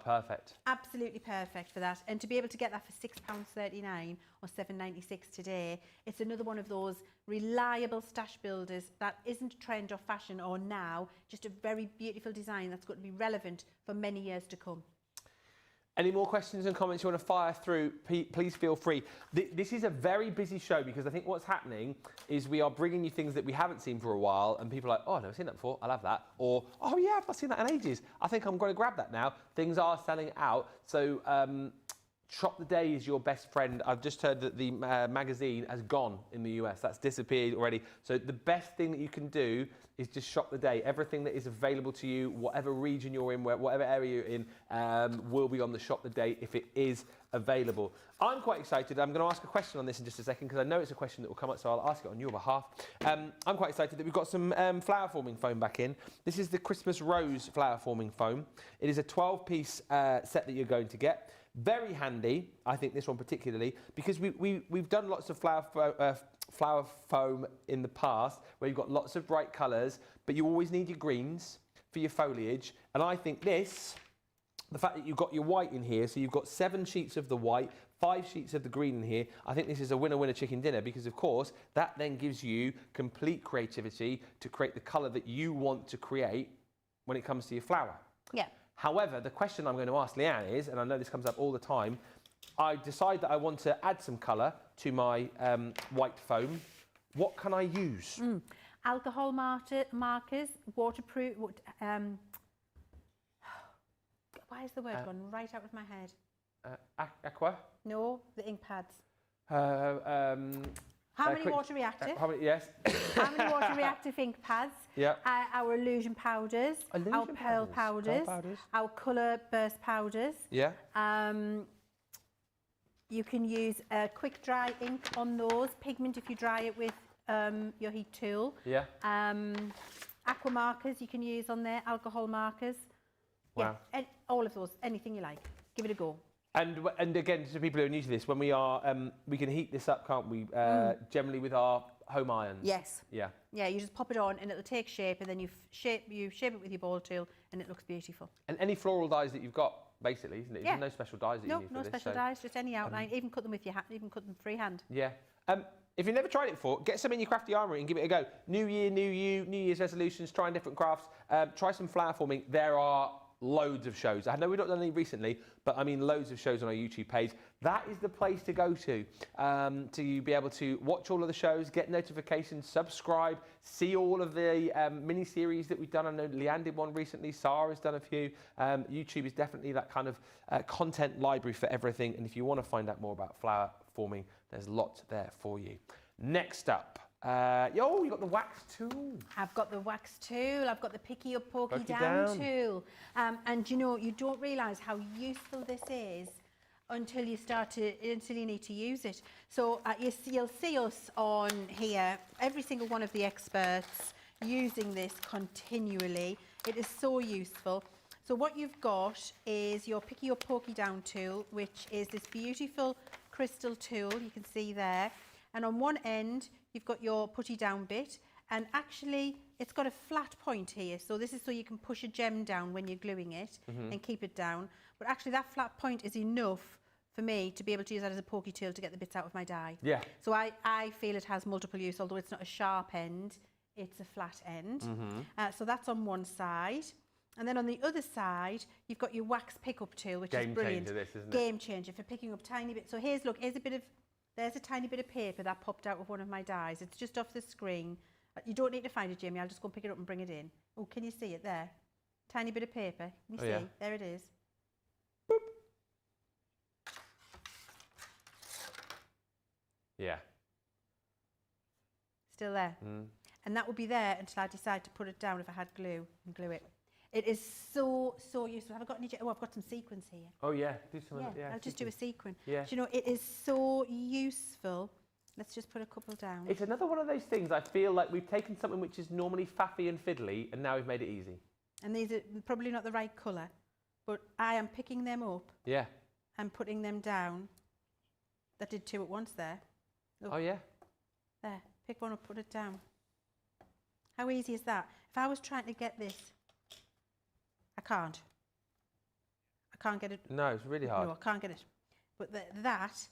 Perfect. Absolutely perfect for that. And to be able to get that for £6.39 or $7.96 today, it's another one of those reliable stash builders that isn't a trend or fashion or now, just a very beautiful design that's going to be relevant for many years to come. Any more questions and comments you want to fire through, please feel free. This is a very busy show because I think what's happening is we are bringing you things that we haven't seen for a while and people are like, oh, I've never seen that before, I'll have that. Or, oh yeah, I've not seen that in ages. I think I'm going to grab that now. Things are selling out. So Shop the Day is your best friend. I've just heard that the magazine has gone in the US. That's disappeared already. So the best thing that you can do is just shop the day. Everything that is available to you, whatever region you're in, whatever area you're in, will be on the Shop the Day if it is available. I'm quite excited. I'm going to ask a question on this in just a second because I know it's a question that will come up, so I'll ask it on your behalf. I'm quite excited that we've got some flower forming foam back in. This is the Christmas Rose flower forming foam. It is a 12-piece set that you're going to get. Very handy, I think this one particularly, because we've done lots of flower foam in the past where you've got lots of bright colours, but you always need your greens for your foliage. And I think this, the fact that you've got your white in here, so you've got 7 sheets of the white, 5 sheets of the green in here, I think this is a winner-winner chicken dinner, because of course that then gives you complete creativity to create the colour that you want to create when it comes to your flower. Yeah. However, the question I'm going to ask Leanne is, and I know this comes up all the time, I decide that I want to add some colour to my white foam. What can I use? Alcohol markers, waterproof. Why is the word gone right out of my head? Aqua? No, the ink pads. How many water reactive? Yes. How many water reactive ink pads? Yeah. Our illusion powders. Our pearl powders. Our colour burst powders. Yeah. You can use quick dry ink on those. Pigment if you dry it with your heat tool. Yeah. Aqua markers you can use on there. Alcohol markers. Wow. Yeah. And all of those. Anything you like. Give it a go. And again, to people who are new to this, when we are, we can heat this up, can't we? Generally with our home irons. Yes. Yeah. Yeah, you just pop it on and it'll take shape, and then you shape it with your ball tool, and it looks beautiful. And any floral dyes that you've got, basically, isn't it? Yeah. There's no special dyes that you need for no this. special dyes, just any outline. Even cut them with your hand, even cut them freehand. Yeah. If you've never tried it before, get some in your crafty armoury and give it a go. New year, new you, New Year's resolutions, trying different crafts. Try some flower forming. There are loads of shows. I know we've not done any recently, but I mean loads of shows on our YouTube page. That is the place to go to be able to watch all of the shows, get notifications, subscribe, see all of the mini-series that we've done. I know Leanne did one recently, Sarah's done a few. YouTube is definitely that kind of content library for everything, and if you want to find out more about flower forming, there's lots there for you. Next up, you got the wax tool. I've got the wax tool. I've got the picky up, pokey down tool. And you know, you don't realise how useful this is until you need to use it. So you'll see us on here, every single one of the experts using this continually. It is so useful. So what you've got is your picky up, pokey down tool, which is this beautiful crystal tool you can see there. And on one end, you've got your putty down bit, and actually it's got a flat point here. So this is so you can push a gem down when you're gluing it and keep it down. But actually that flat point is enough for me to be able to use that as a pokey tool to get the bits out of my die. Yeah. So I feel it has multiple use, although it's not a sharp end, it's a flat end. So that's on one side. And then on the other side, you've got your wax pickup tool, which is brilliant. Game changer, this, isn't it? Game changer for picking up tiny bits. So here's there's a tiny bit of paper that popped out of one of my dies. It's just off the screen. You don't need to find it, Jamie. I'll just go and pick it up and bring it in. Oh, can you see it there? Tiny bit of paper. Can you see? Yeah. There it is. Boop. Yeah. Still there. And that would be there until I decide to put it down if I had glue and glue it. It is so useful. Have I got any? Oh, I've got some sequins here. Oh yeah, do some of it. Yeah, I'll just do a sequin. Yeah. Do you know, it is so useful. Let's just put a couple down. It's another one of those things. I feel like we've taken something which is normally faffy and fiddly, and now we've made it easy. And these are probably not the right colour, but I am picking them up. Yeah. And putting them down. That did 2 at once there. Look. Oh yeah. There. Pick one up, put it down. How easy is that? If I was trying to get this, I can't get it. No, it's really hard. No, I can't get it. But that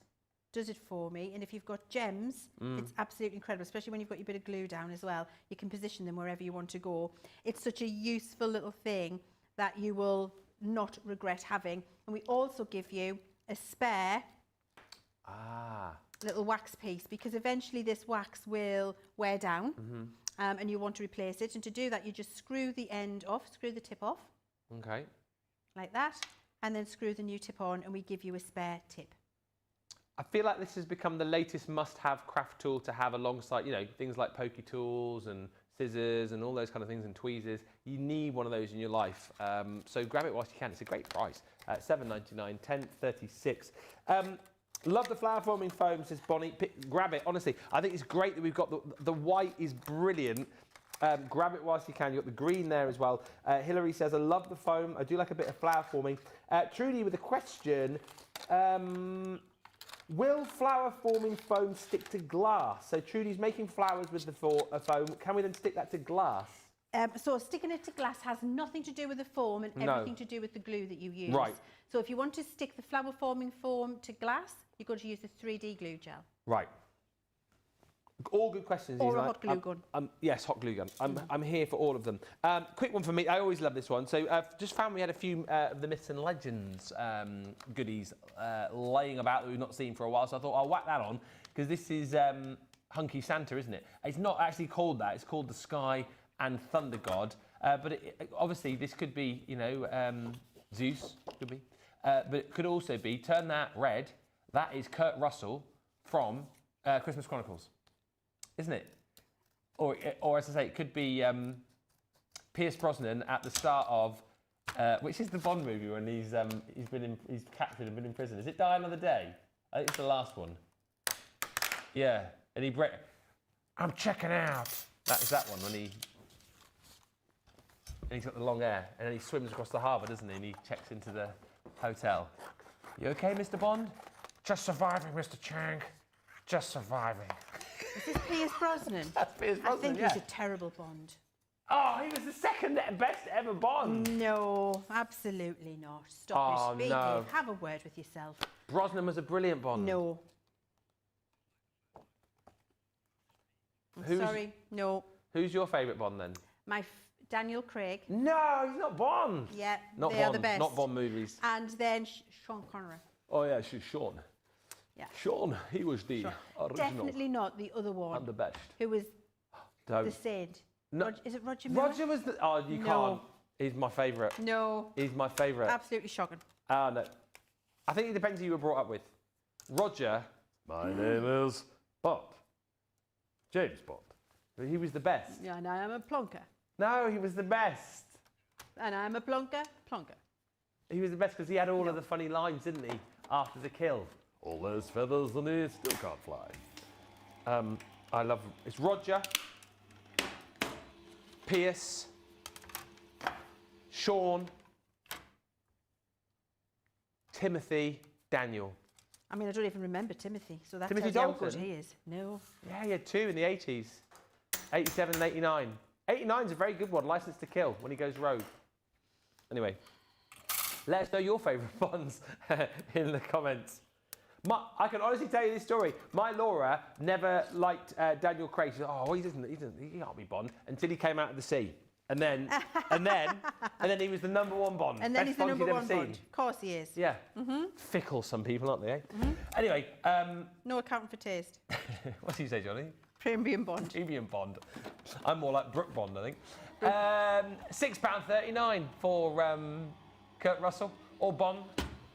does it for me. And if you've got gems, it's absolutely incredible, especially when you've got your bit of glue down as well. You can position them wherever you want to go. It's such a useful little thing that you will not regret having. And we also give you a spare little wax piece, because eventually this wax will wear down and you want to replace it. And to do that, you just screw the end off, screw the tip off. Okay. Like that, and then screw the new tip on, and we give you a spare tip. I feel like this has become the latest must-have craft tool to have alongside, you know, things like pokey tools and scissors and all those kind of things and tweezers. You need one of those in your life. So grab it whilst you can. It's a great price. $7.99, $10.36. Love the flower forming foam, says Bonnie. Grab it, honestly. I think it's great that we've got the white is brilliant. Grab it whilst you can. You've got the green there as well. Hilary says, I love the foam. I do like a bit of flower forming. Trudy with a question. Will flower-forming foam stick to glass? So Trudy's making flowers with the foam. Can we then stick that to glass? So sticking it to glass has nothing to do with the foam and everything to do with the glue that you use. Right. So if you want to stick the flower-forming foam to glass, you're going to use the 3D glue gel. Right. All good questions. Or a hot glue gun. Yes, hot glue gun. I'm here for all of them. Quick one for me. I always love this one. So just found we had a few of the Myths and Legends goodies laying about that we've not seen for a while. So I thought I'll whack that on because this is Hunky Santa, isn't it? It's not actually called that. It's called the Sky and Thunder God. But obviously this could be, you know, Zeus, could be. But it could also be, turn that red, that is Kurt Russell from Christmas Chronicles. Isn't it? Or as I say, it could be Pierce Brosnan at the start of, which is the Bond movie when he's captured and been in prison. Is it Die Another Day? I think it's the last one. Yeah, and I'm checking out. That is that one when he's got the long hair and then he swims across the harbour, doesn't he? And he checks into the hotel. You okay, Mr. Bond? Just surviving, Mr. Chang. Just surviving. Is this Pierce Brosnan? That's Pierce Brosnan, I think he's a terrible Bond. Oh, he was the second best ever Bond. No, absolutely not. Stop it. No. Have a word with yourself. Brosnan was a brilliant Bond. No. Sorry, no. Who's your favourite Bond then? Daniel Craig. No, he's not Bond. Yeah, not they Bond, are the best. Not Bond movies. And then Sean Connery. Oh yeah, she's Sean. Yeah. Sean, he was the original. Definitely not the other one. And the best. Who was Don't. the Sid? No. Is it Roger Miller? Roger was the... Oh, you No. can't. He's my favourite. No. He's my favourite. Absolutely shocking. No. I think it depends who you were brought up with. Roger. My name is Bond. James Bond. He was the best. Yeah, and I am a plonker. No, he was the best. And I'm a plonker. He was the best because he had all of the funny lines, didn't he? After the kill. All those feathers and he still can't fly. I love... It's Roger, Pierce, Sean, Timothy, Daniel. I mean, I don't even remember Timothy, so that Timothy tells you how good Dalton? he is. No. Yeah, he had two in the 80s. 87 and 89. 89 is a very good one, License to Kill, when he goes rogue. Anyway, let us know your favourite Bonds in the comments. I can honestly tell you this story. My Laura never liked Daniel Craig. She said, "Oh, he can't be Bond," until he came out of the sea, and then he was the #1 Bond. And then Best he's the Bond you'd ever #1 Bond. seen. Of course he is. Yeah. Fickle, some people, aren't they? Eh? Anyway, No accounting for taste. what do you say, Johnny? Premium Bond. Premium Bond. I'm more like Brooke Bond, I think. £6.39 for Kurt Russell or Bond,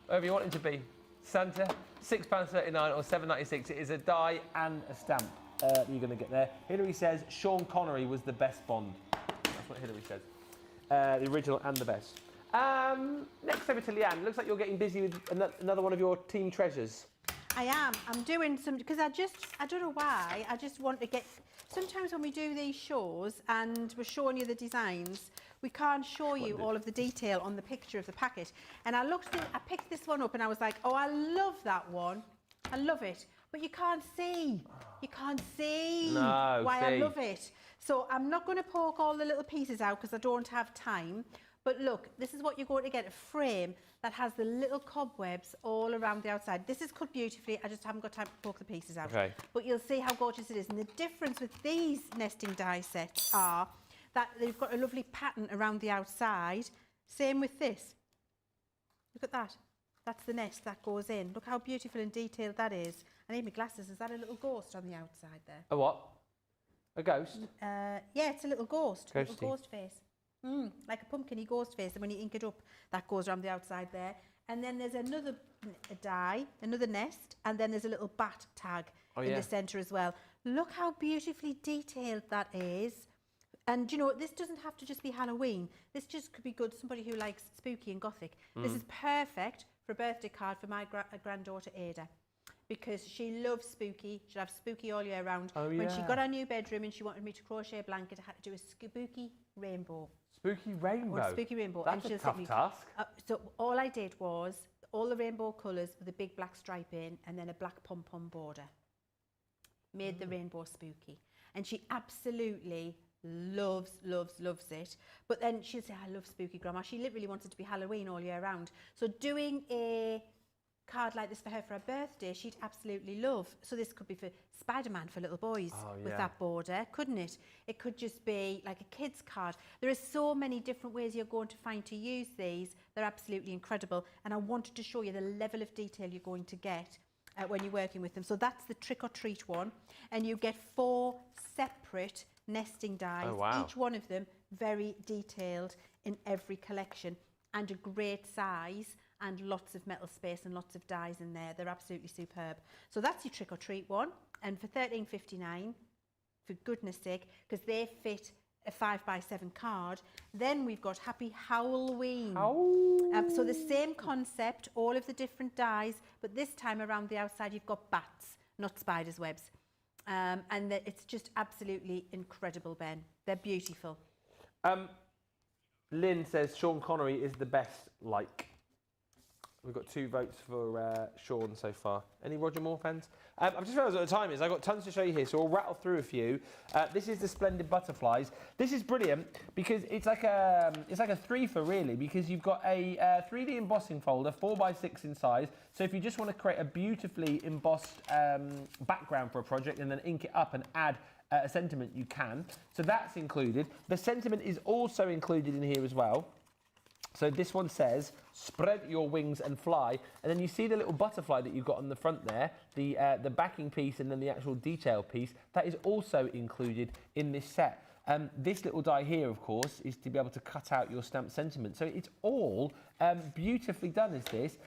whatever you want him to be. Santa, £6.39 or £7.96. It is a die and a stamp you're going to get there. Hilary says Sean Connery was the best Bond. That's what Hilary says. The original and the best. Next over to Leanne. Looks like you're getting busy with another one of your team treasures. I am. I'm doing some, because I don't know why, I just want to get, sometimes when we do these shows and we're showing you the designs, we can't show you all of the detail on the picture of the packet. And I picked this one up and I was like, oh, I love that one. I love it. But you can't see. You can't see why I love it. So I'm not going to poke all the little pieces out because I don't have time. But look, this is what you're going to get, a frame that has the little cobwebs all around the outside. This is cut beautifully. I just haven't got time to poke the pieces out. Okay. But you'll see how gorgeous it is. And the difference with these nesting die sets are that they've got a lovely pattern around the outside. Same with this. Look at that. That's the nest that goes in. Look how beautiful and detailed that is. I need my glasses. Is that a little ghost on the outside there? A what? A ghost? Yeah, it's a little ghost. Ghosty. A little ghost face. Like a pumpkin-y ghost face, and when you ink it up, that goes around the outside there. And then there's another die, another nest, and then there's a little bat tag in the centre as well. Look how beautifully detailed that is. And, you know, this doesn't have to just be Halloween. This just could be good, somebody who likes spooky and gothic. This is perfect for a birthday card for my granddaughter, Ada. Because she loves spooky. She'll have spooky all year round. Oh, yeah. When she got her new bedroom and she wanted me to crochet a blanket, I had to do a spooky rainbow. Spooky rainbow? Or spooky rainbow. That's and a tough task. So all I did was, all the rainbow colours with a big black stripe in and then a black pom-pom border. Made the rainbow spooky. And she absolutely loves it. But then she'll say, I love spooky, Grandma. She literally wants it to be Halloween all year round. So doing a card like this for her for her birthday, she'd absolutely love. So this could be for Spider-Man for little boys with that border, couldn't it? It could just be like a kid's card. There are so many different ways you're going to find to use these. They're absolutely incredible. And I wanted to show you the level of detail you're going to get when you're working with them. So that's the trick or treat one. And you get 4 separate nesting dies, each one of them very detailed in every collection, and a great size and lots of metal space and lots of dies in there. They're absolutely superb. So that's your trick or treat one, and for £13.59, for goodness sake, because they fit a 5x7 card. Then we've got Happy Howlween. So the same concept, all of the different dies, but this time around the outside you've got bats, not spiders' webs. And it's just absolutely incredible, Ben. They're beautiful. Lynn says Sean Connery is the best like. We've got 2 votes for Sean so far. Any Roger Moore fans? I've just realised what the time is. I've got tons to show you here, so we'll rattle through a few. This is the Splendid Butterflies. This is brilliant because it's like a 3-for really, because you've got a 3D embossing folder, 4x6 in size. So if you just want to create a beautifully embossed background for a project and then ink it up and add a sentiment, you can. So that's included. The sentiment is also included in here as well. So this one says, spread your wings and fly. And then you see the little butterfly that you've got on the front there, the backing piece and then the actual detail piece. That is also included in this set. This little die here, of course, is to be able to cut out your stamped sentiment. So it's all beautifully done, is this.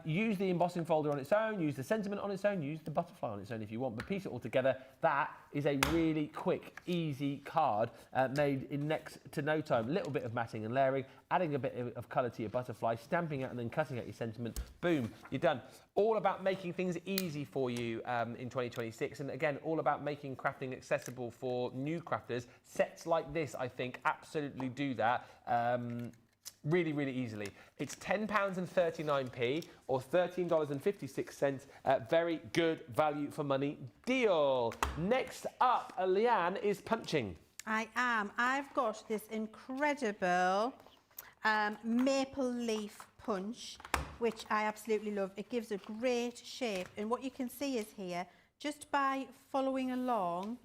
Use the embossing folder on its own, use the sentiment on its own, use the butterfly on its own if you want, but piece it all together. That is a really quick, easy card made in next to no time. A little bit of matting and layering, adding a bit of colour to your butterfly, stamping it and then cutting out your sentiment. Boom, you're done. All about making things easy for you in 2026. And again, all about making crafting accessible for new crafters. Sets like this, I think, absolutely do that. Really, really easily. It's £10.39 or $13.56. Very good value for money deal. Next up, Leanne is punching. I am. I've got this incredible maple leaf punch, which I absolutely love. It gives a great shape. And what you can see is here, just by following along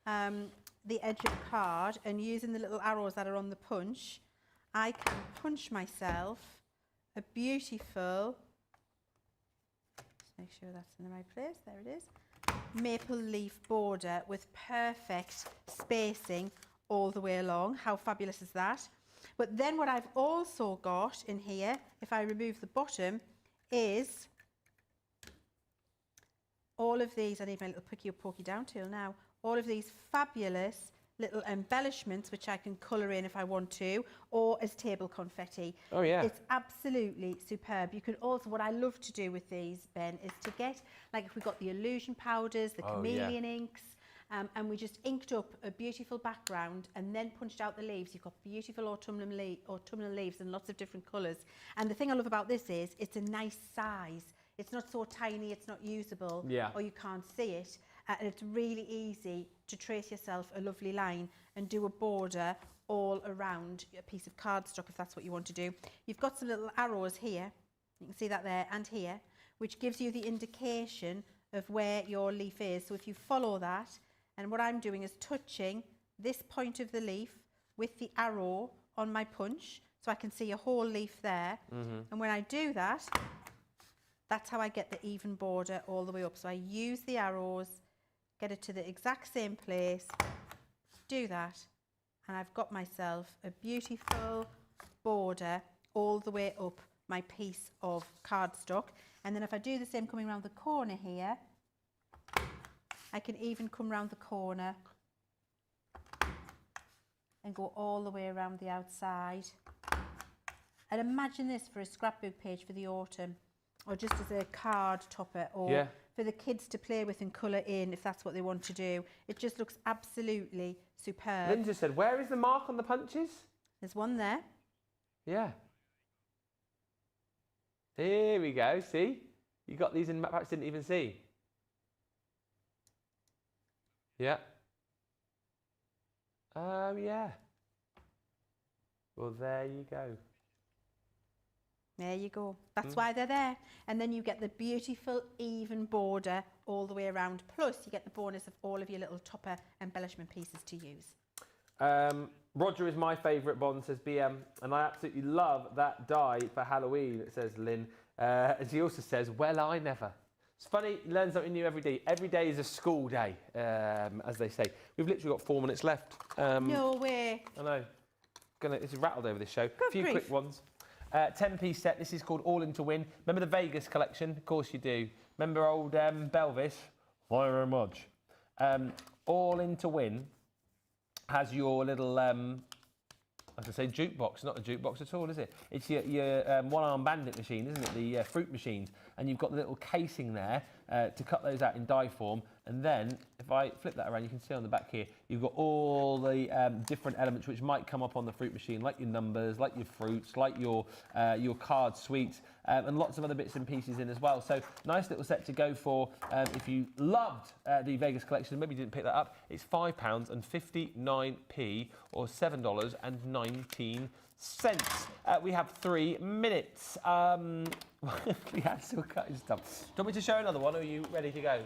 the edge of the card and using the little arrows that are on the punch, I can punch myself a beautiful, just make sure that's in the right place, there it is, maple leaf border with perfect spacing all the way along. How fabulous is that? But then what I've also got in here, if I remove the bottom, is all of these, I need my little picky or pokey down tool now, all of these fabulous little embellishments which I can colour in if I want to, or as table confetti. Oh yeah. It's absolutely superb. You can also, what I love to do with these, Ben, is to get, like if we got the illusion powders, the chameleon inks, and we just inked up a beautiful background and then punched out the leaves. You've got beautiful autumnal leaves and lots of different colours. And the thing I love about this is it's a nice size. It's not so tiny, it's not usable, or you can't see it. And it's really easy to trace yourself a lovely line and do a border all around a piece of cardstock if that's what you want to do. You've got some little arrows here, you can see that there and here, which gives you the indication of where your leaf is. So if you follow that, and what I'm doing is touching this point of the leaf with the arrow on my punch, so I can see a whole leaf there. And when I do that, that's how I get the even border all the way up. So I use the arrows, get it to the exact same place, do that, and I've got myself a beautiful border all the way up my piece of cardstock. And then if I do the same coming around the corner here, I can even come round the corner and go all the way around the outside. And imagine this for a scrapbook page for the autumn, or just as a card topper, or for the kids to play with and colour in if that's what they want to do. It just looks absolutely superb. Linda said, where is the mark on the punches? There's one there. Yeah. Here we go. See? You got these in perhaps didn't even see. Yeah. Oh, yeah. Well, there you go. There you go. That's why they're there. And then you get the beautiful even border all the way around. Plus, you get the bonus of all of your little topper embellishment pieces to use. Roger is my favourite, Bond, says BM. And I absolutely love that die for Halloween, says Lynn. And she also says, well, I never. It's funny, you learn something new every day. Every day is a school day, as they say. We've literally got 4 minutes left. No way. I know. It's rattled over this show. A few grief. quick ones. 10-piece set. This is called All In to Win. Remember the Vegas collection? Of course you do. Remember old Belvis? Very much. All In to Win has your little, I was going to say jukebox. Not a jukebox at all, is it? It's your one-arm bandit machine, isn't it? The fruit machines. And you've got the little casing there to cut those out in die form. And then, if I flip that around, you can see on the back here, you've got all the different elements which might come up on the fruit machine, like your numbers, like your fruits, like your card sweets, and lots of other bits and pieces in as well. So, nice little set to go for if you loved the Vegas collection, maybe you didn't pick that up. It's £5.59p or $7.19. We have 3 minutes. We are still cutting stuff. Do you want me to show another one, or are you ready to go?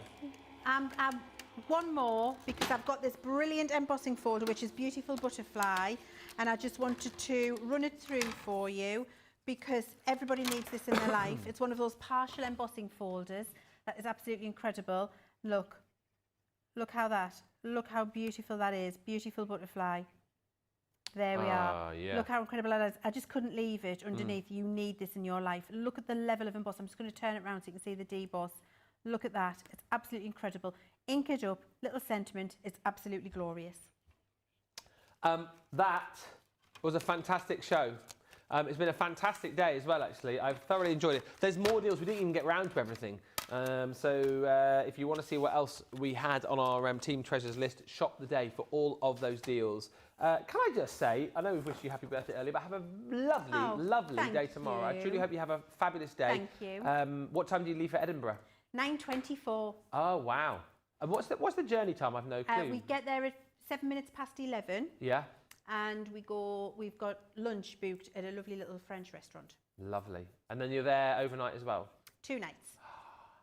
One more, because I've got this brilliant embossing folder, which is Beautiful Butterfly, and I just wanted to run it through for you because everybody needs this in their life. It's one of those partial embossing folders that is absolutely incredible. Look how beautiful that is. Beautiful Butterfly. There we are. Yeah. Look how incredible that is. I just couldn't leave it underneath. You need this in your life. Look at the level of emboss. I'm just going to turn it around so you can see the deboss. Look at that. It's absolutely incredible. Ink it up, little sentiment. It's absolutely glorious. That was a fantastic show. It's been a fantastic day as well, actually. I've thoroughly enjoyed it. There's more deals. We didn't even get round to everything. So if you want to see what else we had on our Team Treasures list, shop the day for all of those deals. Can I just say, I know we've wished you happy birthday early, but have a lovely day tomorrow. I truly hope you have a fabulous day. Thank you. What time do you leave for Edinburgh? 9:24. Oh, wow. And what's the journey time? I've no clue. We get there at 11:07. Yeah. And we've got lunch booked at a lovely little French restaurant. Lovely. And then you're there overnight as well? 2 nights.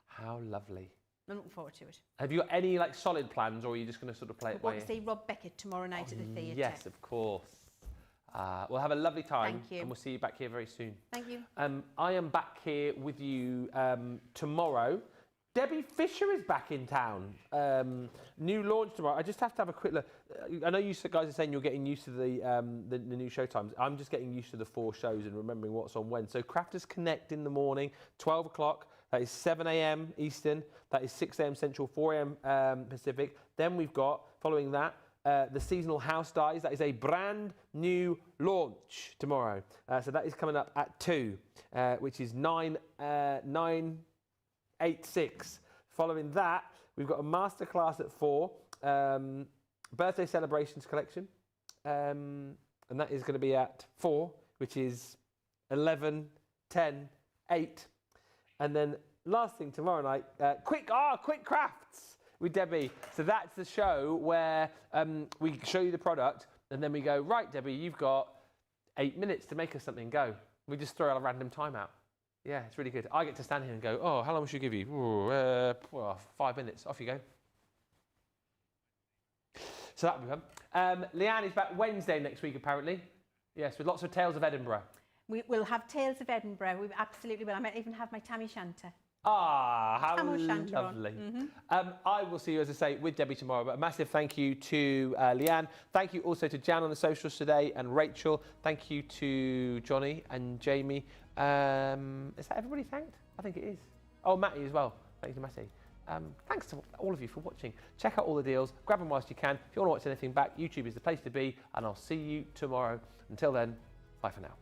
How lovely. I'm looking forward to it. Have you got any solid plans, or are you just going to sort of play it by ear? I want to see Rob Beckett tomorrow night at the theatre. Yes, of course. We'll have a lovely time. Thank you. And we'll see you back here very soon. Thank you. I am back here with you tomorrow. Debbie Fisher is back in town. New launch tomorrow. I just have to have a quick look. I know you guys are saying you're getting used to the new show times. I'm just getting used to the 4 shows and remembering what's on when. So Crafters Connect in the morning, 12 o'clock. That is 7 a.m. Eastern. That is 6 a.m. Central, 4 a.m. Pacific. Then we've got, following that, the Seasonal House Dies. That is a brand new launch tomorrow. So that is coming up at 2, which is 986. Following that, we've got a masterclass at 4, birthday celebrations collection, and that is going to be at 4, which is 11, 10, 8, and then last thing tomorrow night, quick crafts with Debbie. So that's the show where we show you the product, and then we go, right, Debbie, you've got 8 minutes to make us something. Go. We just throw a random time out. Yeah, it's really good. I get to stand here and go, oh, how long should I give you? Ooh, 5 minutes. Off you go. So that'll be fun. Leanne is back Wednesday next week, apparently. Yes, with lots of Tales of Edinburgh. We will have Tales of Edinburgh. We absolutely will. I might even have my Tammy Shanta. Ah, how Shanta lovely. I will see you, as I say, with Debbie tomorrow. But a massive thank you to Leanne. Thank you also to Jan on the socials today and Rachel. Thank you to Johnny and Jamie. Is that everybody thanked? I think it is. Oh, Matty as well. Thank you to Matty. Thanks to all of you for watching. Check out all the deals. Grab them whilst you can. If you want to watch anything back, YouTube is the place to be. And I'll see you tomorrow. Until then, bye for now.